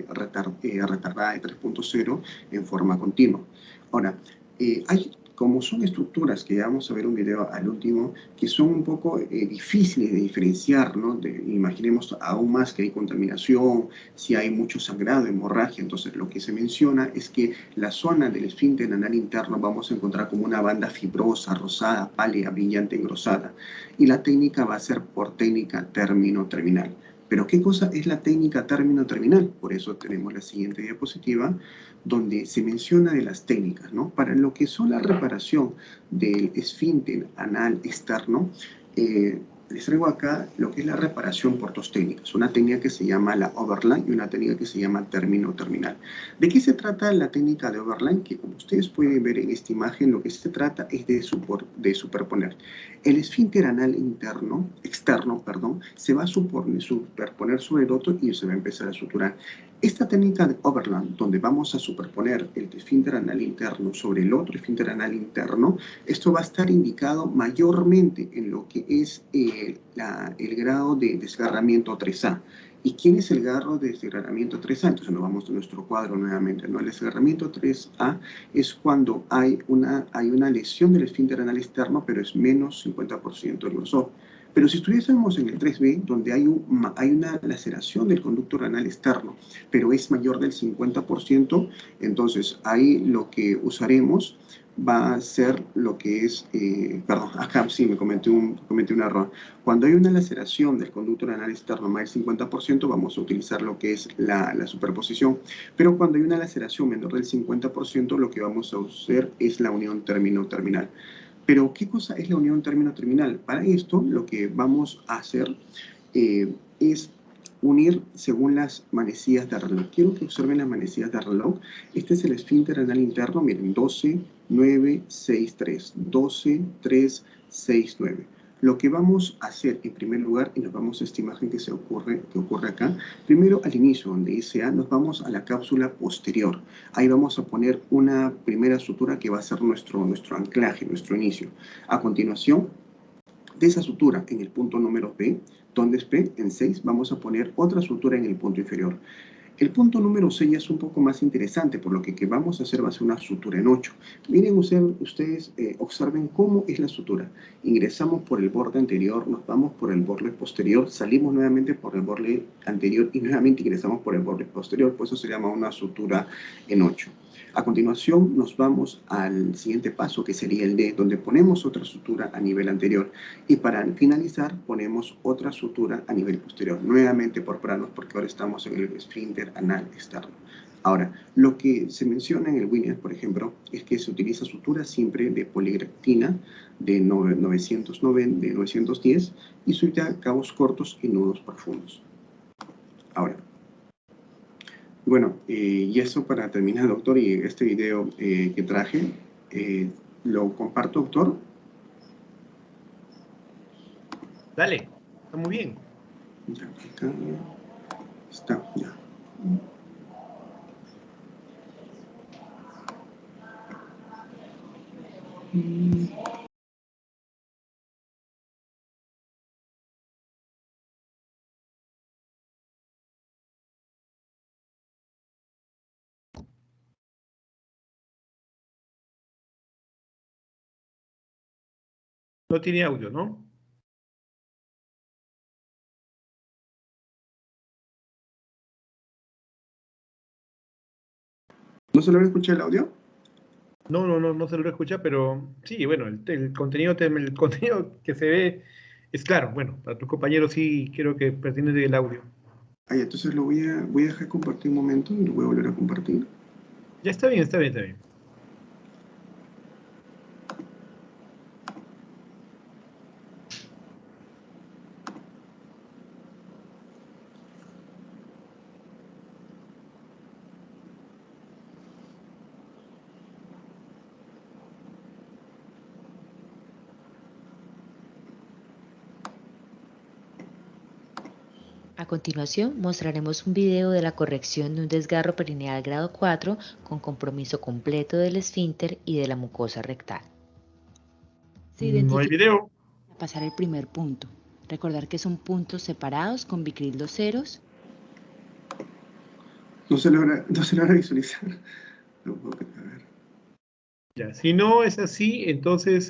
retardada de 3.0 en forma continua. Ahora, como son estructuras que ya vamos a ver un video al último, que son un poco difíciles de diferenciar, ¿no? Imaginemos aún más que hay contaminación, si hay mucho sangrado, hemorragia, entonces lo que se menciona es que la zona del esfínter anal interno vamos a encontrar como una banda fibrosa, rosada, pálida, brillante, engrosada, y la técnica va a ser por técnica término-terminal. Pero ¿qué cosa es la técnica término-terminal? Por eso tenemos la siguiente diapositiva, donde se menciona de las técnicas, ¿no? Para lo que son la reparación del esfínter anal externo, les traigo acá lo que es la reparación por dos técnicas. Una técnica que se llama la overline y una técnica que se llama término-terminal. ¿De qué se trata la técnica de overline? Que como ustedes pueden ver en esta imagen, lo que se trata es de superponer. El esfínter anal externo, se va a superponer sobre el otro y se va a empezar a suturar. Esta técnica de overlap, donde vamos a superponer el esfínter anal interno sobre el otro esfínter anal interno, esto va a estar indicado mayormente en lo que es el grado de desgarramiento 3A. ¿Y quién es el garro de desgarramiento 3A? Entonces nos vamos a nuestro cuadro nuevamente, ¿no? El desgarramiento 3A es cuando hay una lesión del esfínter anal externo, pero es menos 50% del grosor. Pero si estuviésemos en el 3B, donde hay una laceración del conducto renal externo, pero es mayor del 50%, entonces ahí lo que usaremos va a ser lo que es, perdón, acá sí me cometí un error. Cuando hay una laceración del conducto renal externo más del 50%, vamos a utilizar lo que es la superposición. Pero cuando hay una laceración menor del 50%, lo que vamos a usar es la unión término-terminal. Pero, ¿qué cosa es la unión término-terminal? Para esto, lo que vamos a hacer es unir según las manecillas de reloj. Quiero que observen las manecillas de reloj. Este es el esfínter anal interno, miren, 12, 9, 6, 3. 12, 3, 6, 9. Lo que vamos a hacer en primer lugar, y nos vamos a esta imagen que ocurre acá, primero al inicio, donde dice A, nos vamos a la cápsula posterior. Ahí vamos a poner una primera sutura que va a ser nuestro anclaje, nuestro inicio. A continuación, de esa sutura en el punto número P, donde es P, en 6, vamos a poner otra sutura en el punto inferior. El punto número 6 es un poco más interesante, por lo que vamos a hacer va a ser una sutura en 8. Miren ustedes, observen cómo es la sutura. Ingresamos por el borde anterior, nos vamos por el borde posterior, salimos nuevamente por el borde anterior y nuevamente ingresamos por el borde posterior, por eso se llama una sutura en 8. A continuación nos vamos al siguiente paso, que sería el D, donde ponemos otra sutura a nivel anterior. Y para finalizar ponemos otra sutura a nivel posterior, nuevamente por planos, porque ahora estamos en el esfínter anal externo. Ahora, lo que se menciona en el Williams, por ejemplo, es que se utiliza sutura siempre de poligraftina de 910 y suelta cabos cortos y nudos profundos. Ahora, bueno, y eso para terminar, doctor, y este video que traje, lo comparto, doctor.
Dale, está muy bien.
Ya, acá está, ya.
No tiene audio, ¿no?
¿No se logra escuchar el audio?
No se lo escucha, pero sí, bueno, el contenido que se ve es claro. Bueno, para tus compañeros sí creo que pertenece el audio.
Ah, ya, entonces lo voy a dejar compartir un momento y lo voy a volver a compartir.
Ya está bien, está bien, está bien.
A continuación, mostraremos un video de la corrección de un desgarro perineal grado 4 con compromiso completo del esfínter y de la mucosa rectal.
No hay video.
Para pasar el primer punto. Recordar que son puntos separados con bicril ceros.
No se logra visualizar. No puedo ver.
Ya, si no es así, entonces,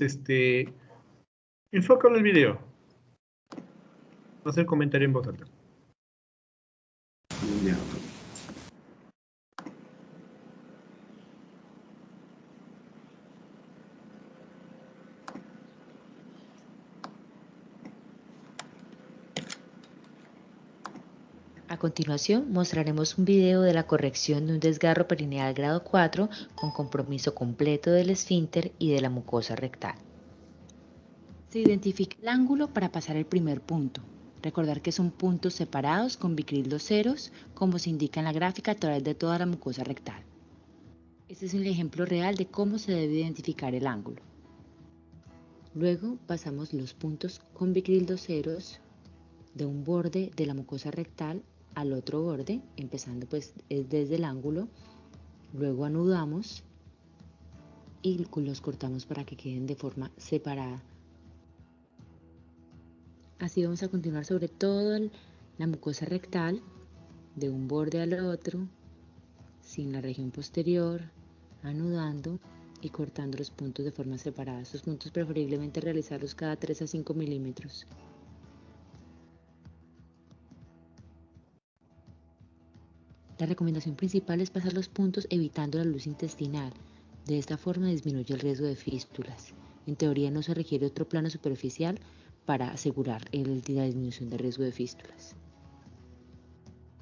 enfócalo en el video. No hacer comentario en voz alta.
Ya.
A continuación, mostraremos un video de la corrección de un desgarro perineal grado 4 con compromiso completo del esfínter y de la mucosa rectal. Se identifica el ángulo para pasar el primer punto. Recordar que son puntos separados con bicril ceros, como se indica en la gráfica a través de toda la mucosa rectal. Este es un ejemplo real de cómo se debe identificar el ángulo. Luego pasamos los puntos con bicril ceros de un borde de la mucosa rectal al otro borde, empezando pues desde el ángulo, luego anudamos y los cortamos para que queden de forma separada. Así vamos a continuar sobre todo la mucosa rectal de un borde al otro, sin la región posterior, anudando y cortando los puntos de forma separada. Estos puntos preferiblemente realizarlos cada 3 a 5 milímetros. La recomendación principal es pasar los puntos evitando la luz intestinal. De esta forma disminuye el riesgo de fístulas. En teoría no se requiere otro plano superficial para asegurar la disminución de riesgo de fístulas.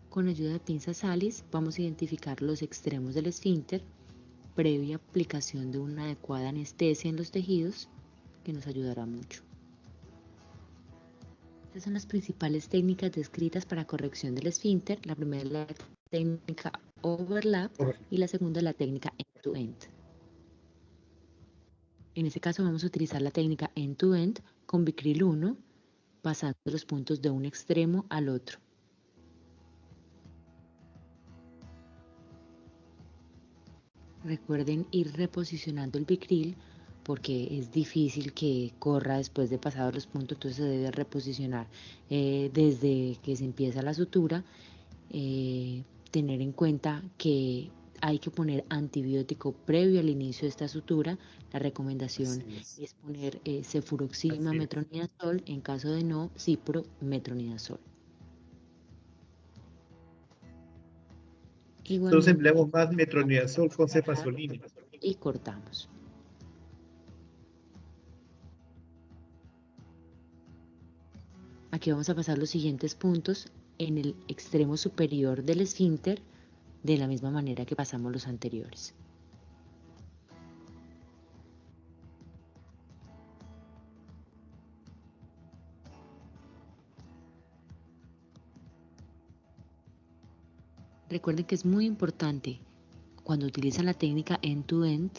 Con ayuda de pinzas Alice vamos a identificar los extremos del esfínter previa aplicación de una adecuada anestesia en los tejidos, que nos ayudará mucho. Estas son las principales técnicas descritas para corrección del esfínter. La primera es la técnica overlap y la segunda es la técnica end-to-end. En este caso vamos a utilizar la técnica end-to-end con Vicryl 1, pasando los puntos de un extremo al otro. Recuerden ir reposicionando el Vicryl porque es difícil que corra después de pasados los puntos, entonces se debe reposicionar desde que se empieza la sutura. Tener en cuenta que hay que poner antibiótico previo al inicio de esta sutura. La recomendación es poner cefuroxima metronidazol, en caso de no, ciprometronidazol.
Entonces empleamos más metronidazol con cefazolina.
Y cortamos. Aquí vamos a pasar los siguientes puntos en el extremo superior del esfínter, de la misma manera que pasamos los anteriores. Recuerden que es muy importante, cuando utilizan la técnica end-to-end,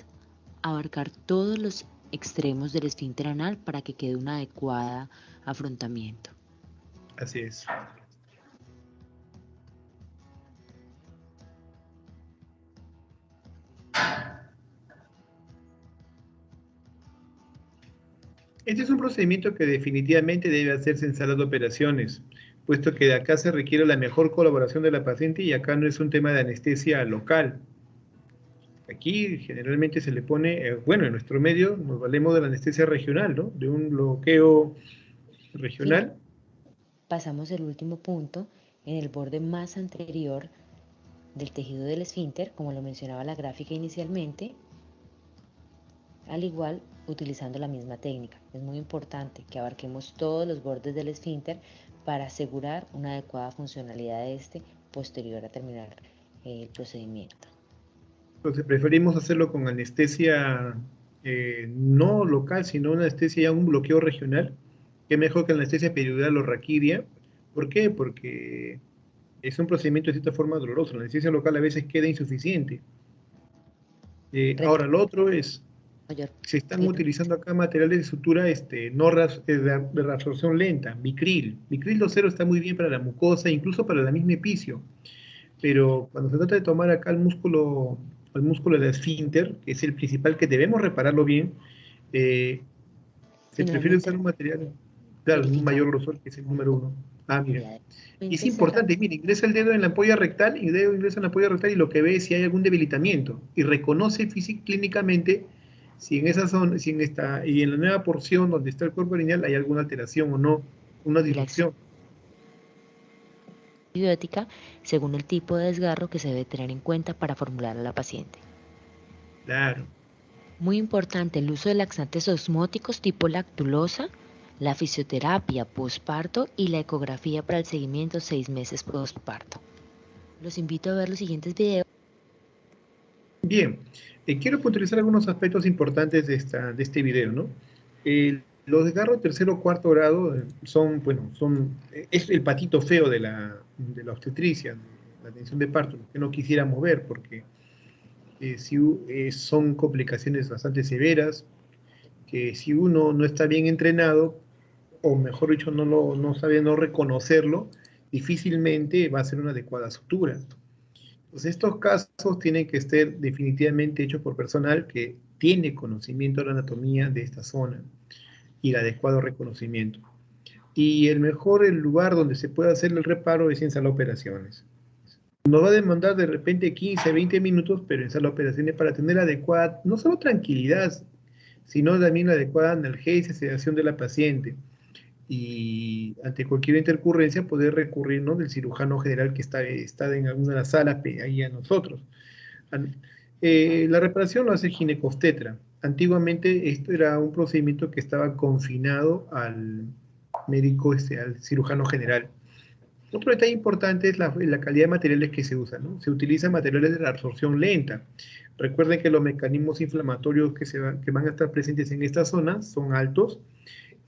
abarcar todos los extremos del esfínter anal para que quede un adecuado afrontamiento.
Así es. Este es un procedimiento que definitivamente debe hacerse en sala de operaciones, puesto que de acá se requiere la mejor colaboración de la paciente y acá no es un tema de anestesia local. Aquí generalmente se le pone, bueno, en nuestro medio nos valemos de la anestesia regional, ¿no? De un bloqueo regional.
Sí. Pasamos el último punto en el borde más anterior del tejido del esfínter, como lo mencionaba la gráfica inicialmente, al igual utilizando la misma técnica. Es muy importante que abarquemos todos los bordes del esfínter para asegurar una adecuada funcionalidad de este posterior a terminar el procedimiento.
Entonces preferimos hacerlo con anestesia no local, sino una anestesia ya un bloqueo regional, que es mejor que la anestesia peridural o raquidia. ¿Por qué? Porque es un procedimiento de cierta forma doloroso. La anestesia local a veces queda insuficiente. Ahora, lo otro es, se están utilizando acá materiales de sutura no de reabsorción lenta, Vicryl. Vicryl 2.0 está muy bien para la mucosa, incluso para la misma epicio. Pero cuando se trata de tomar acá el músculo del esfínter, que es el principal que debemos repararlo bien, se prefiere usar un material, claro, un mayor grosor, que es el número 1. Ah, mira. Y es importante, mira, ingresa el dedo en la ampolla rectal, y el dedo ingresa en la ampolla rectal y lo que ve es si hay algún debilitamiento. Y reconoce clínicamente si en esa zona, y en la nueva porción donde está el cuerpo lineal hay alguna alteración o no, una disrupción.
Antibiótica según el tipo de desgarro que se debe tener en cuenta para formular a la paciente.
Claro.
Muy importante el uso de laxantes osmóticos tipo lactulosa, la fisioterapia postparto y la ecografía para el seguimiento 6 meses postparto. Los invito a ver los siguientes videos.
Bien, quiero puntualizar algunos aspectos importantes de este video, ¿no? Los desgarros tercero o cuarto grado es el patito feo de la obstetricia, la atención de parto, que no quisiera mover porque son complicaciones bastante severas, que si uno no está bien entrenado, o mejor dicho, no sabe no reconocerlo, difícilmente va a ser una adecuada sutura. Entonces, estos casos tienen que ser definitivamente hechos por personal que tiene conocimiento de la anatomía de esta zona y el adecuado reconocimiento. y el lugar donde se puede hacer el reparo es en sala de operaciones. Nos va a demandar de repente 15, 20 minutos, pero en sala de operaciones para tener adecuada, no solo tranquilidad, sino también la adecuada analgesia, sedación de la paciente. Y ante cualquier intercurrencia poder recurrir, ¿no?, del cirujano general que está en alguna de las salas ahí a nosotros. La reparación lo hace el ginecobstetra. Antiguamente esto era un procedimiento que estaba confinado al médico, al cirujano general. Otro detalle importante es la calidad de materiales que se usan, ¿no? Se utilizan materiales de la absorción lenta. Recuerden que los mecanismos inflamatorios que van a estar presentes en esta zona son altos,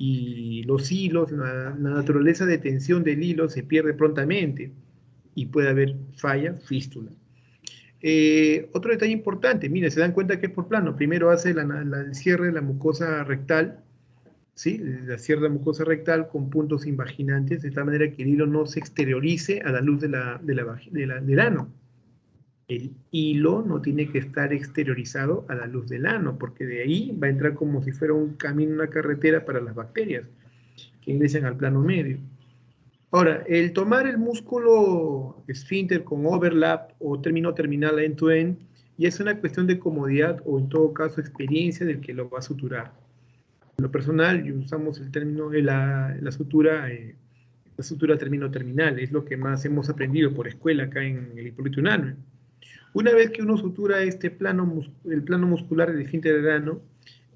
y los hilos, la naturaleza de tensión del hilo se pierde prontamente y puede haber falla, fístula. Otro detalle importante, mire, se dan cuenta que es por plano. Primero hace el cierre de la mucosa rectal, ¿sí? La cierre de la mucosa rectal con puntos invaginantes, de tal manera que el hilo no se exteriorice a la luz del ano. El hilo no tiene que estar exteriorizado a la luz del ano, porque de ahí va a entrar como si fuera un camino, una carretera para las bacterias que ingresan al plano medio. Ahora, el tomar el músculo esfínter con overlap o término terminal end-to-end ya es una cuestión de comodidad o en todo caso experiencia del que lo va a suturar. En lo personal, usamos el término de la sutura término terminal, es lo que más hemos aprendido por escuela acá en el Hipólito Unanue. Una vez que uno sutura el plano muscular del esfínter del ano,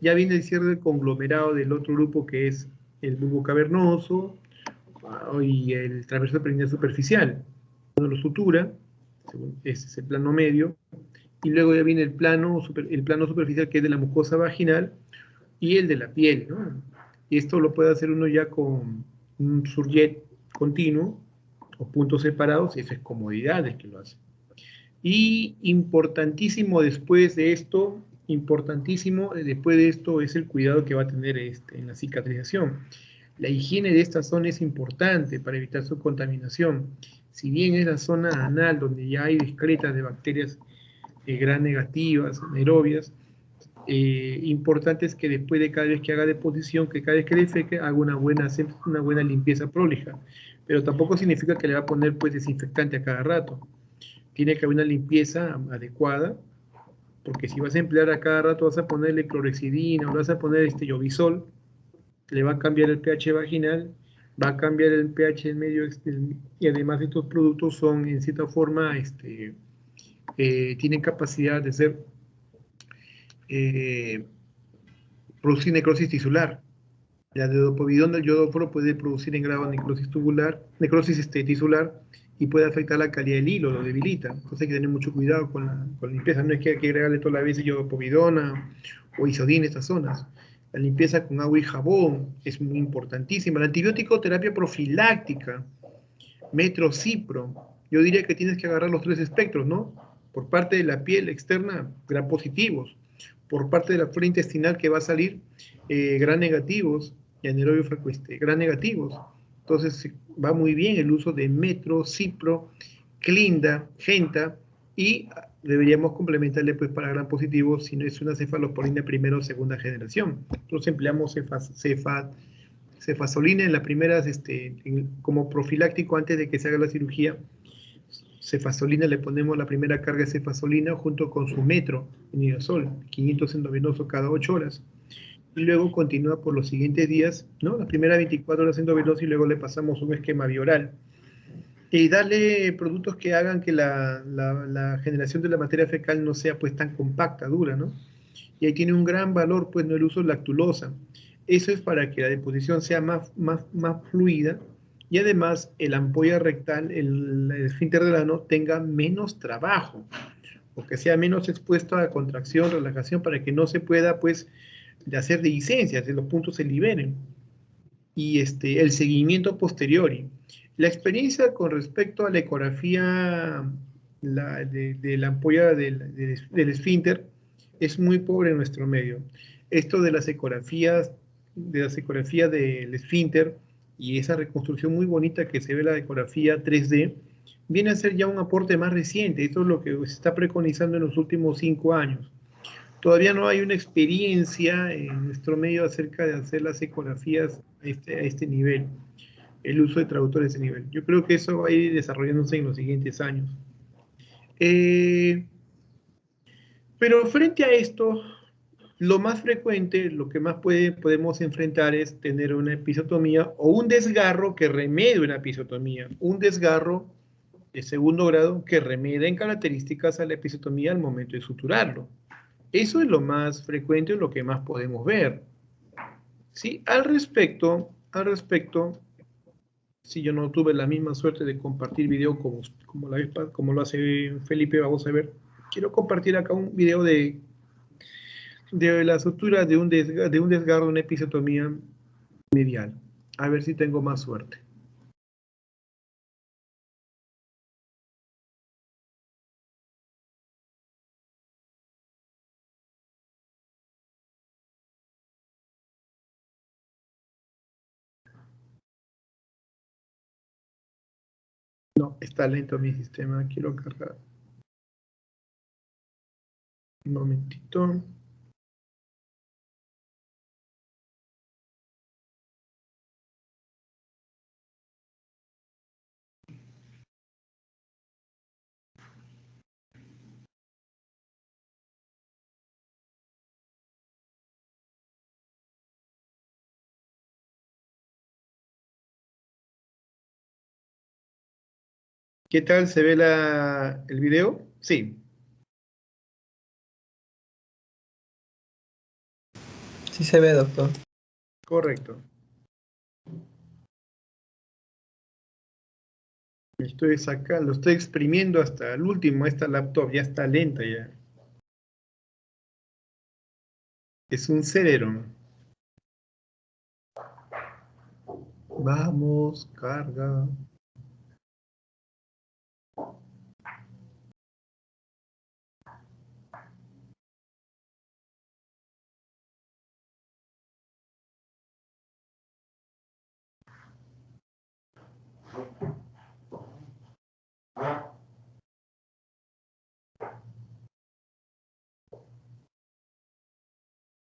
ya viene el cierre del conglomerado del otro grupo que es el bulbo cavernoso y el transverso perineal superficial. Uno lo sutura, ese es el plano medio, y luego ya viene el plano superficial que es de la mucosa vaginal y el de la piel, ¿no? Y esto lo puede hacer uno ya con un surjet continuo o puntos separados, y eso es comodidades que lo hace. Y importantísimo después de esto es el cuidado que va a tener en la cicatrización. La higiene de esta zona es importante para evitar su contaminación. Si bien es la zona anal donde ya hay discretas de bacterias gram negativas, anaerobias, importante es que después de cada vez que haga deposición, que cada vez que defeque, haga una buena limpieza prolija. Pero tampoco significa que le va a poner pues desinfectante a cada rato. Tiene que haber una limpieza adecuada, porque si vas a emplear a cada rato, vas a ponerle clorexidina o vas a poner Llovizol, le va a cambiar el pH vaginal, va a cambiar el pH en medio, y además estos productos son en cierta forma, tienen capacidad de producir necrosis tisular. La deodopovidona del yodóforo puede producir en grado de necrosis tisular, y puede afectar la calidad del hilo, lo debilita. Entonces hay que tener mucho cuidado con la limpieza. No es que hay que agregarle toda la vez yodopovidona o isodina a estas zonas. La limpieza con agua y jabón es muy importantísima. La antibiótico terapia profiláctica, metrocipro. Yo diría que tienes que agarrar los tres espectros, ¿no? Por parte de la piel externa, gram positivos. Por parte de la flora intestinal que va a salir, gram negativos, y anaerobio frecuente, gram negativos. Entonces va muy bien el uso de metro, cipro, clinda, genta, y deberíamos complementarle pues para gram positivos si no es una cefalosporina primera o segunda generación. Entonces empleamos cefazolina en las primeras, como profiláctico antes de que se haga la cirugía. Cefazolina, le ponemos la primera carga de cefazolina junto con su metro nidazol, 500 endovenoso cada 8 horas. Y luego continúa por los siguientes días, ¿no? Las primeras 24 horas endovenoso, y luego le pasamos un esquema bioral. Y darle productos que hagan que la generación de la materia fecal no sea pues tan compacta, dura, ¿no? Y ahí tiene un gran valor pues no el uso de lactulosa. Eso es para que la deposición sea más fluida, y además el ampolla rectal, el esfínter del ano, tenga menos trabajo, o que sea menos expuesto a contracción, relajación, para que no se pueda pues de hacer dehiscencias, que los puntos se liberen. Y el seguimiento posteriori. La experiencia con respecto a la ecografía de la ampolla del esfínter es muy pobre en nuestro medio. Esto de las ecografías del esfínter y esa reconstrucción muy bonita que se ve la ecografía 3D, viene a ser ya un aporte más reciente. Esto es lo que se está preconizando en los últimos 5 años. Todavía no hay una experiencia en nuestro medio acerca de hacer las ecografías a este nivel, el uso de traductores a ese nivel. Yo creo que eso va a ir desarrollándose en los siguientes años. Pero frente a esto, lo más frecuente, lo que más podemos enfrentar es tener una episiotomía o un desgarro que remedie una episiotomía, un desgarro de segundo grado que remeda en características a la episiotomía al momento de suturarlo. Eso es lo más frecuente, lo que más podemos ver. ¿Sí? Al respecto, si yo no tuve la misma suerte de compartir video como lo hace Felipe, vamos a ver. Quiero compartir acá un video de la sutura de un desgarro, una episiotomía medial. A ver si tengo más suerte. No, está lento mi sistema, quiero cargar. Un momentito. ¿Qué tal se ve el video? Sí.
Sí se ve, doctor.
Correcto. Estoy sacando, estoy exprimiendo hasta el último. Esta laptop ya está lenta ya. Es un Celeron. Vamos, carga.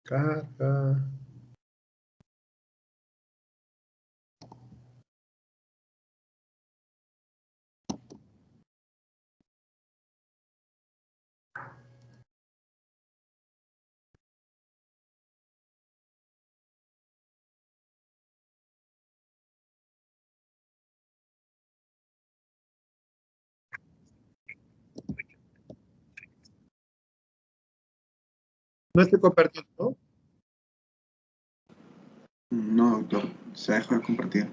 Carga. No estoy compartiendo, ¿no?
No, doctor, se deja de compartir.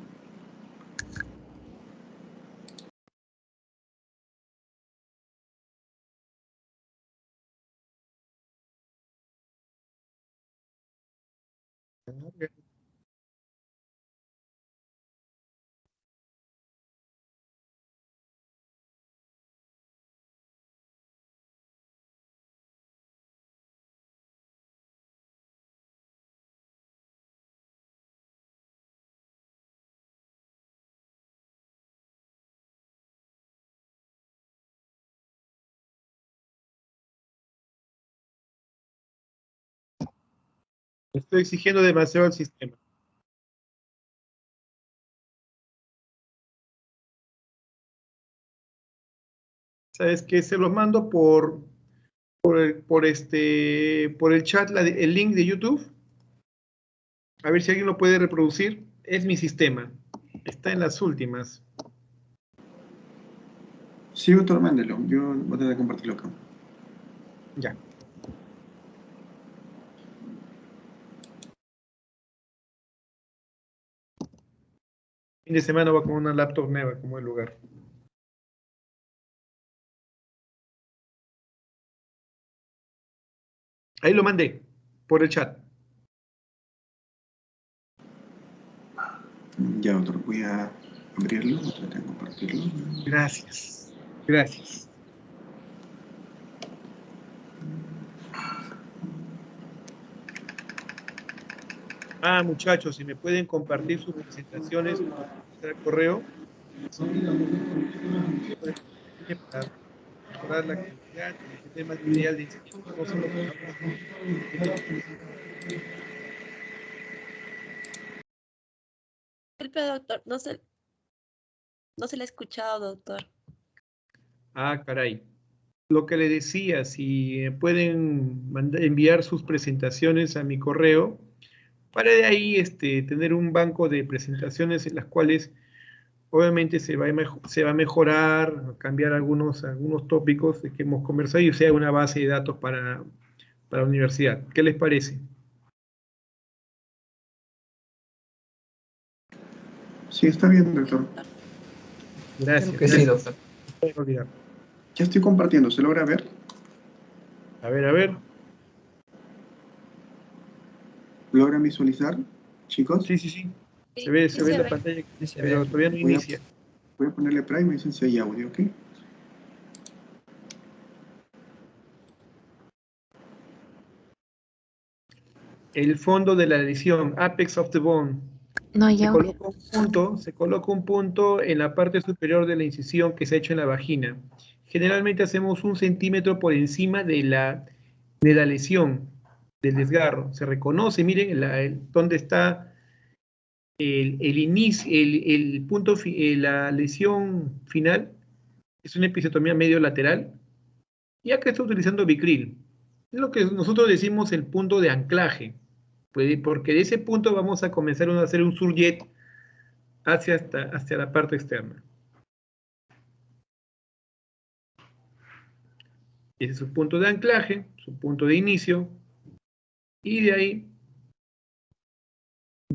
Estoy exigiendo demasiado al sistema. ¿Sabes qué? Se los mando por el chat, el link de YouTube. A ver si alguien lo puede reproducir. Es mi sistema. Está en las últimas. Sí, doctor, mándelo. Yo voy a tener que compartirlo acá.
Ya. Fin de semana va con una laptop nueva como el lugar. Ahí lo mandé por el chat.
Ya, doctor, voy a abrirlo, voy a tratar de compartirlo.
Gracias. Gracias. Ah, muchachos, si me pueden compartir sus presentaciones por el correo. mejorar la calidad, tener más material de enseñanza, no solo
Disculpe, doctor, no se le ha escuchado, doctor.
Ah, caray. Lo que le decía, si pueden enviar sus presentaciones a mi correo, para de ahí tener un banco de presentaciones en las cuales obviamente se va a mejorar, cambiar algunos tópicos de que hemos conversado y sea una base de datos para la universidad. ¿Qué les parece?
Sí, está bien, doctor.
Gracias.
Creo que sí, doctor.
No puedo olvidar.
Ya estoy compartiendo, ¿se logra ver?
A ver.
¿Logran visualizar, chicos?
Sí. Se ve
Sí,
la
ve.
pantalla,
Sí, se
pero
ve.
todavía no inicia.
Voy a ponerle play y me dicen si hay audio, ¿ok?
El fondo de la lesión, apex of the bone.
No hay
Se
audio.
coloca un punto en la parte superior de la incisión que se ha hecho en la vagina. Generalmente hacemos 1 centímetro por encima de la lesión, del desgarro. Se reconoce, miren, dónde está el inicio, el punto, la lesión final. Es una episiotomía medio lateral. Y acá está utilizando Vicryl. Es lo que nosotros decimos el punto de anclaje. Porque de ese punto vamos a comenzar a hacer un surjet hacia la parte externa. Ese es su punto de anclaje, su punto de inicio, y de ahí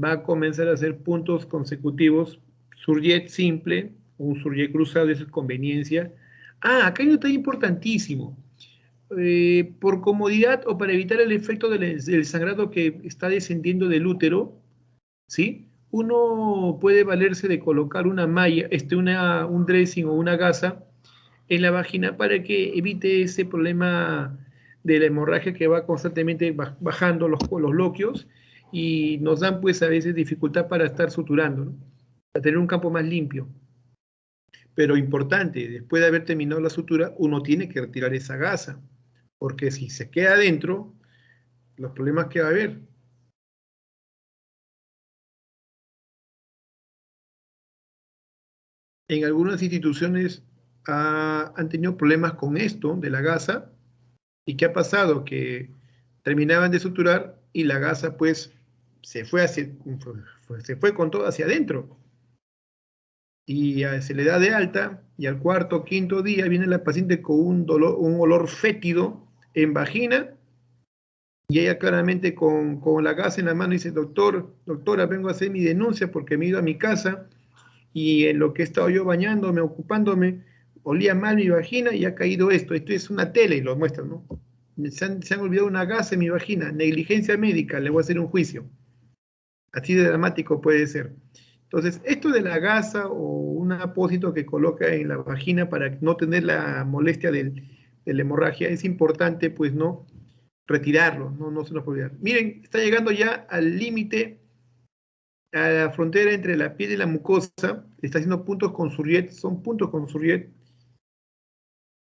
va a comenzar a hacer puntos consecutivos, surjet simple, un surjet cruzado, eso es conveniencia. Ah, acá hay un detalle importantísimo. Por comodidad o para evitar el efecto del sangrado que está descendiendo del útero, ¿sí? Uno puede valerse de colocar una malla, un dressing o una gasa en la vagina para que evite ese problema de la hemorragia que va constantemente bajando los loquios y nos dan pues a veces dificultad para estar suturando, ¿no? Para tener un campo más limpio. Pero importante, después de haber terminado la sutura, uno tiene que retirar esa gasa, porque si se queda adentro, los problemas que va a haber. En algunas instituciones han tenido problemas con esto de la gasa. ¿Y qué ha pasado? Que terminaban de suturar y la gasa pues se fue con todo hacia adentro. Y se le da de alta y al cuarto o quinto día viene la paciente con un olor fétido en vagina y ella claramente con la gasa en la mano dice, doctora, vengo a hacer mi denuncia porque me he ido a mi casa y en lo que he estado yo bañándome, ocupándome, olía mal mi vagina y ha caído esto. Esto es una tele y lo muestran, ¿no? Se han olvidado una gasa en mi vagina, negligencia médica, le voy a hacer un juicio. Así de dramático puede ser. Entonces, esto de la gasa o un apósito que coloca en la vagina para no tener la molestia de la hemorragia, es importante, pues, ¿no? Retirarlo, no se nos puede olvidar. Miren, está llegando ya al límite, a la frontera entre la piel y la mucosa, está haciendo puntos con surjet, son puntos con surjet.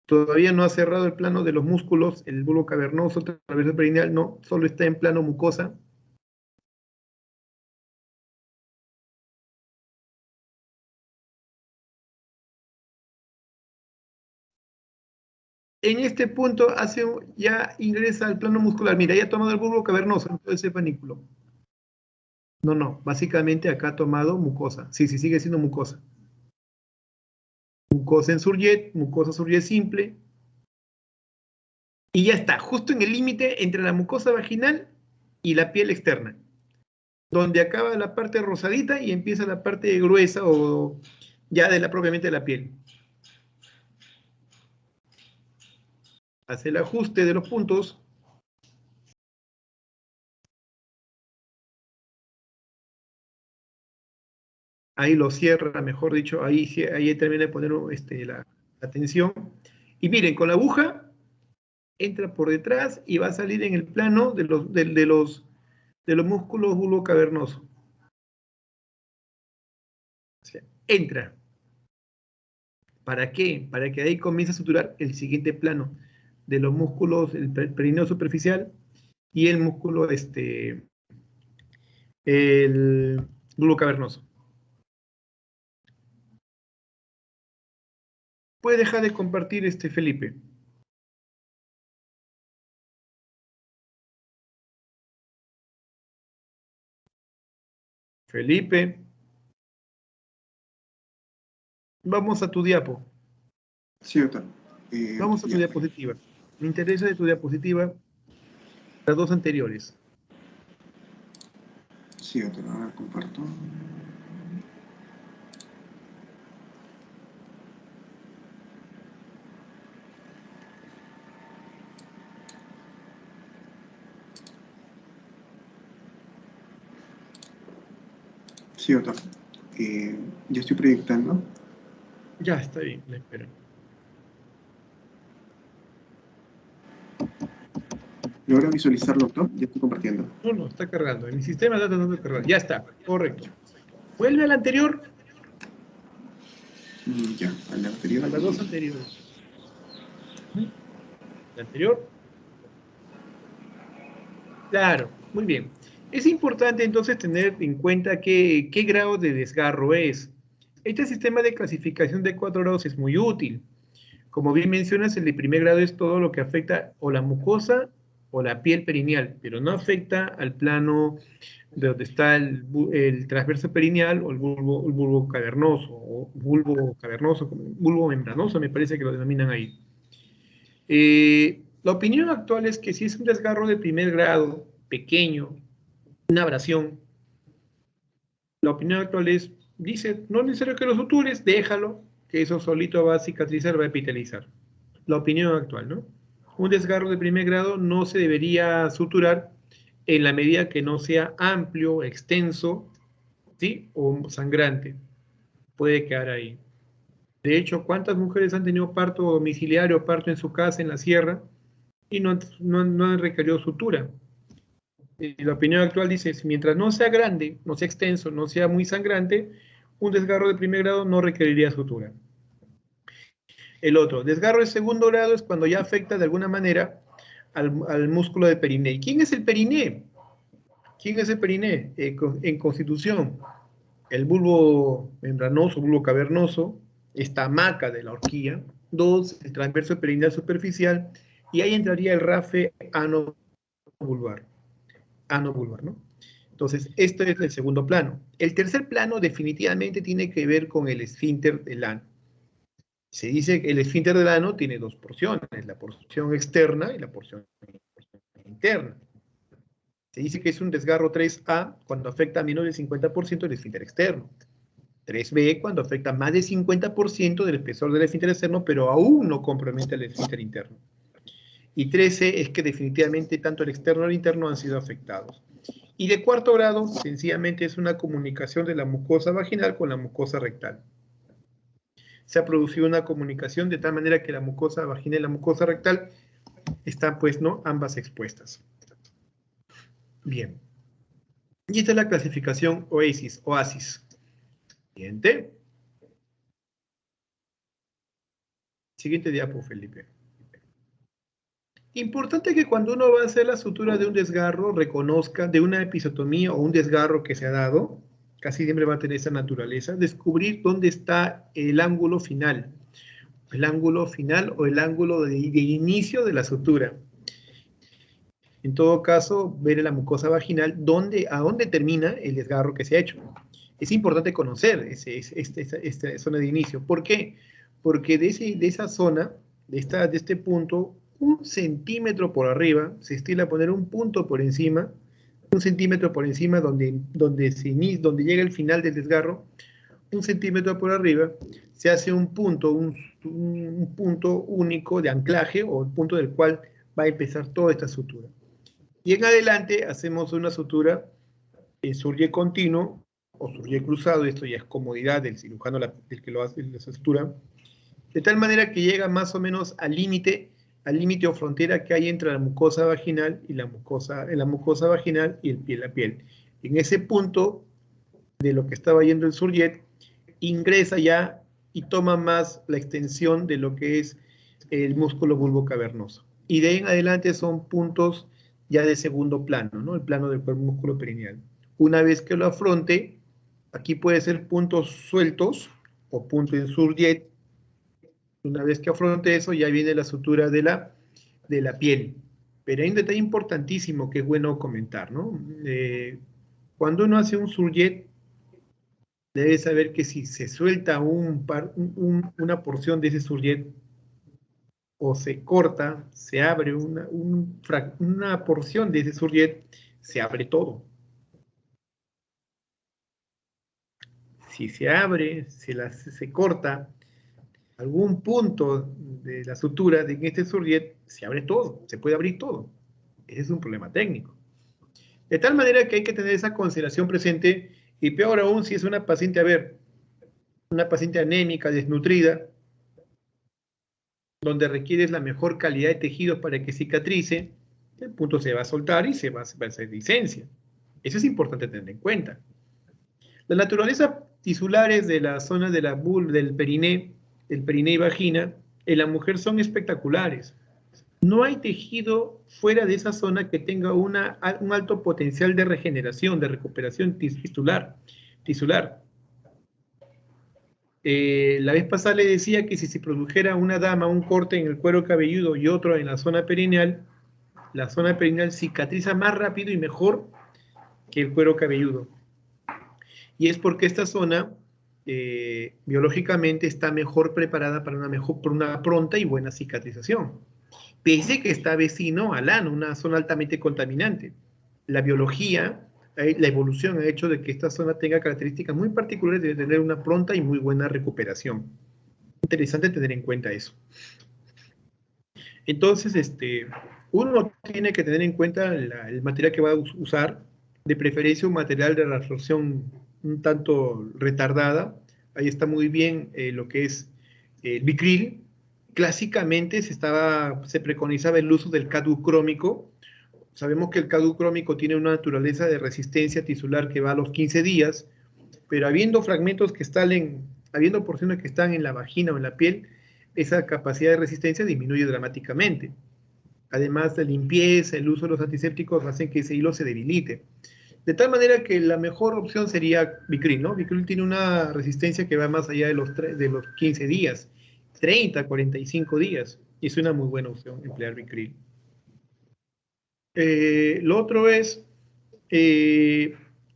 Todavía no ha cerrado el plano de los músculos, el bulbo cavernoso, transverso perineal, no, solo está en plano mucosa. En este punto ya ingresa al plano muscular. Mira, ya ha tomado el bulbo cavernoso en todo ese panículo. No, básicamente acá ha tomado mucosa. Sí, sigue siendo mucosa. Mucosa en surjet, mucosa surjet simple. Y ya está, justo en el límite entre la mucosa vaginal y la piel externa, donde acaba la parte rosadita y empieza la parte gruesa o ya propiamente de la piel. Hace el ajuste de los puntos. Ahí lo cierra, mejor dicho, ahí termina de poner la tensión. Y miren, con la aguja entra por detrás y va a salir en el plano de los músculos bulbocavernosos. O sea, entra. ¿Para qué? Para que ahí comience a suturar el siguiente plano de los músculos, el perineo superficial y el músculo, el bulbo cavernoso. Puede dejar de compartir, Felipe. Felipe. Vamos a tu diapo.
Sí, doctor.
Vamos a tu diapositiva. Me interesa de tu diapositiva las dos anteriores.
Sí, doctor. Ahora comparto. Sí, doctor. Ya estoy proyectando.
Ya, está bien, me espero.
¿Logra visualizarlo, doctor? Ya estoy compartiendo.
No, está cargando. En mi sistema está tratando de cargar. Ya está, correcto. Vuelve al anterior.
Ya, al anterior.
A las dos anteriores. ¿La anterior? Claro, muy bien. Es importante entonces tener en cuenta qué grado de desgarro es. Este sistema de clasificación de 4 grados es muy útil. Como bien mencionas, el de primer grado es todo lo que afecta o la mucosa o la piel perineal, pero no afecta al plano de donde está el transverso perineal o el bulbo cavernoso, o bulbo membranoso, me parece que lo denominan ahí. La opinión actual es que si es un desgarro de primer grado, pequeño, una abrasión, la opinión actual dice, no es necesario que lo sutures, déjalo, que eso solito va a cicatrizar, va a epitelizar. La opinión actual, ¿no? Un desgarro de primer grado no se debería suturar en la medida que no sea amplio, extenso, ¿sí? O sangrante. Puede quedar ahí. De hecho, ¿cuántas mujeres han tenido parto domiciliario o parto en su casa, en la sierra, y no han requerido sutura? La opinión actual dice, mientras no sea grande, no sea extenso, no sea muy sangrante, un desgarro de primer grado no requeriría sutura. El otro, desgarro de segundo grado es cuando ya afecta de alguna manera al músculo de periné. ¿Quién es el periné? ¿Quién es el periné? En constitución, el bulbo membranoso, bulbo cavernoso, esta hamaca de la horquilla. 2, el transverso perineal superficial, y ahí entraría el rafe anovulvar, ¿no? Entonces, este es el segundo plano. El tercer plano definitivamente tiene que ver con el esfínter del ano. Se dice que el esfínter del ano tiene dos porciones, la porción externa y la porción interna. Se dice que es un desgarro 3A cuando afecta a menos del 50% del esfínter externo. 3B cuando afecta más del 50% del espesor del esfínter externo, pero aún no compromete el esfínter interno. Y 3C es que definitivamente tanto el externo como el interno han sido afectados. Y de cuarto grado, sencillamente es una comunicación de la mucosa vaginal con la mucosa rectal. Se ha producido una comunicación de tal manera que la mucosa vaginal y la mucosa rectal están, pues, ¿no?, ambas expuestas. Bien. Y esta es la clasificación OASIS. Siguiente. Siguiente diapo, Felipe. Importante que cuando uno va a hacer la sutura de un desgarro, reconozca de una episiotomía o un desgarro que se ha dado, casi siempre va a tener esa naturaleza, descubrir dónde está el ángulo final. El ángulo final o el ángulo de inicio de la sutura. En todo caso, ver en la mucosa vaginal a dónde termina el desgarro que se ha hecho. Es importante conocer esta zona de inicio. ¿Por qué? Porque de esa zona, de este punto, 1 centímetro por arriba, se estila poner un punto por encima, 1 centímetro por encima donde llega el final del desgarro, 1 centímetro por arriba, se hace un punto único de anclaje o el punto del cual va a empezar toda esta sutura. Y en adelante hacemos una sutura surge continuo o surge cruzado, esto ya es comodidad del cirujano, del que lo hace la sutura, de tal manera que llega más o menos al límite o frontera que hay entre la mucosa vaginal y la mucosa vaginal y la piel. En ese punto de lo que estaba yendo el surget, ingresa ya y toma más la extensión de lo que es el músculo bulbocavernoso. Y de ahí en adelante son puntos ya de segundo plano, ¿no? El plano del músculo perineal. Una vez que lo afronte, aquí puede ser puntos sueltos o punto en surjet. Una vez que afronte eso, ya viene la sutura de la piel. Pero hay un detalle importantísimo que es bueno comentar, ¿no? Cuando uno hace un surjet, debe saber que si se suelta una porción de ese surjet o se corta, se abre una porción de ese surjet, se abre todo. Si se abre, se corta algún punto de la sutura de este surjet, se abre todo, se puede abrir todo. Ese es un problema técnico. De tal manera que hay que tener esa consideración presente, y peor aún si es una paciente, una paciente anémica, desnutrida, donde requieres la mejor calidad de tejidos para que cicatrice, el punto se va a soltar y se va a hacer licencia. Eso es importante tener en cuenta. Las naturalezas tisulares de la zona de del periné y vagina, en la mujer son espectaculares. No hay tejido fuera de esa zona que tenga un alto potencial de regeneración, de recuperación tisular. La vez pasada le decía que si se produjera una dama un corte en el cuero cabelludo y otro en la zona perineal cicatriza más rápido y mejor que el cuero cabelludo. Y es porque esta zona biológicamente está mejor preparada para una pronta y buena cicatrización. Pese que está vecino al ano, una zona altamente contaminante. La biología, la evolución ha hecho de que esta zona tenga características muy particulares de tener una pronta y muy buena recuperación. Interesante tener en cuenta eso. Entonces, uno tiene que tener en cuenta el material que va a usar, de preferencia un material de absorción un tanto retardada. Ahí está muy bien lo que es el Vicryl. Clásicamente se preconizaba el uso del caducrómico. Sabemos que el caducrómico tiene una naturaleza de resistencia tisular que va a los 15 días, pero habiendo porciones que están en la vagina o en la piel, esa capacidad de resistencia disminuye dramáticamente. Además, la limpieza, el uso de los antisépticos hacen que ese hilo se debilite. De tal manera que la mejor opción sería Vicryl, ¿no? Vicryl tiene una resistencia que va más allá de los 15 días, 30, 45 días, y es una muy buena opción emplear Vicryl. Lo otro es,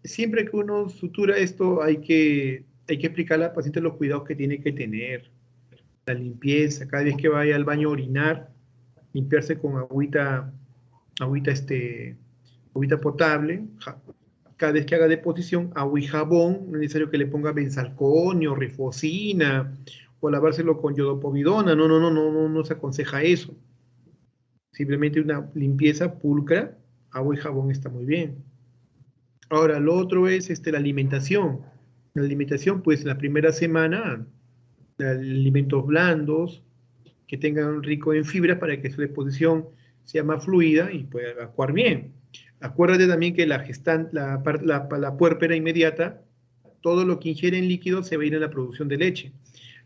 siempre que uno sutura esto, hay que explicarle al paciente los cuidados que tiene que tener. La limpieza, cada vez que vaya al baño a orinar, limpiarse con agüita potable. Cada vez que haga deposición, agua y jabón, no es necesario que le ponga benzalconio, rifocina, o lavárselo con yodopovidona, no se aconseja eso. Simplemente una limpieza pulcra, agua y jabón está muy bien. Ahora, lo otro es la alimentación. La alimentación, pues, la primera semana, alimentos blandos, que tengan rico en fibras para que su deposición sea más fluida y pueda evacuar bien. Acuérdate también que la puérpera inmediata, todo lo que ingiere en líquido se va a ir a la producción de leche.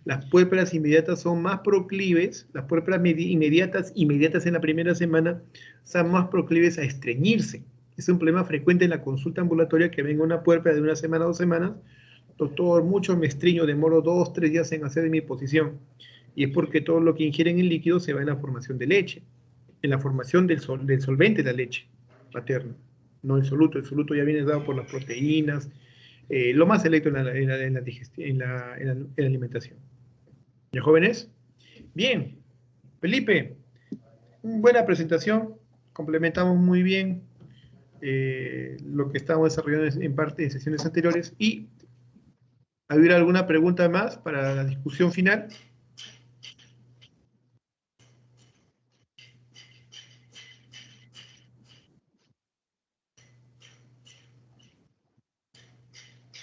Las puérperas inmediatas son más proclives, las puérperas inmediatas en la primera semana, son más proclives a estreñirse. Es un problema frecuente en la consulta ambulatoria que venga una puérpera de una semana a 2 semanas. Doctor, mucho me estreño, demoro 2, 3 días en hacer mi posición. Y es porque todo lo que ingieren en líquido se va en la formación de leche, en la formación del solvente de la leche materna, no el soluto. El soluto ya viene dado por las proteínas, lo más selecto en la alimentación. ¿Ya, jóvenes? Bien. Felipe, buena presentación, complementamos muy bien lo que estábamos desarrollando en parte de sesiones anteriores. ¿Y ¿habrá alguna pregunta más para la discusión final?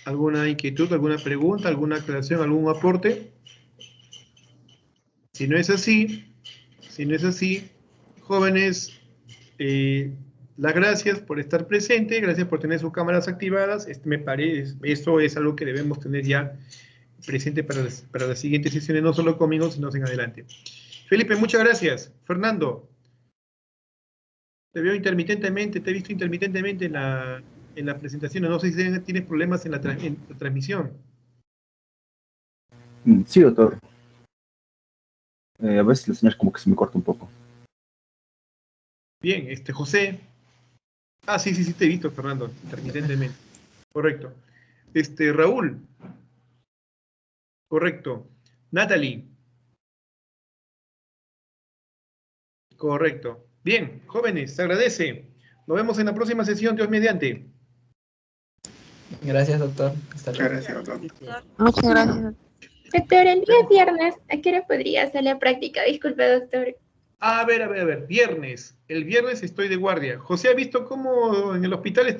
¿Alguna inquietud, alguna pregunta, alguna aclaración, algún aporte? Si no es así, jóvenes, las gracias por estar presentes, gracias por tener sus cámaras activadas. Me parece, esto es algo que debemos tener ya presente para las siguientes sesiones, no solo conmigo, sino en adelante. Felipe, muchas gracias. Fernando, te veo intermitentemente, te he visto intermitentemente en la presentación. No sé si tienes problemas en la transmisión.
Sí, doctor. A veces la señal como que se me corta un poco.
Bien, José. Ah, sí, te he visto, Fernando, intermitentemente. Correcto. Raúl. Correcto. Natalie. Correcto. Bien, jóvenes, se agradece. Nos vemos en la próxima sesión, Dios mediante.
Gracias, doctor. Hasta luego.
Gracias, doctor.
Muchas gracias. Doctor, el día viernes, ¿a qué hora podría hacer la práctica? Disculpe, doctor.
A ver. Viernes. El viernes estoy de guardia. José, ¿ha visto cómo en el hospital está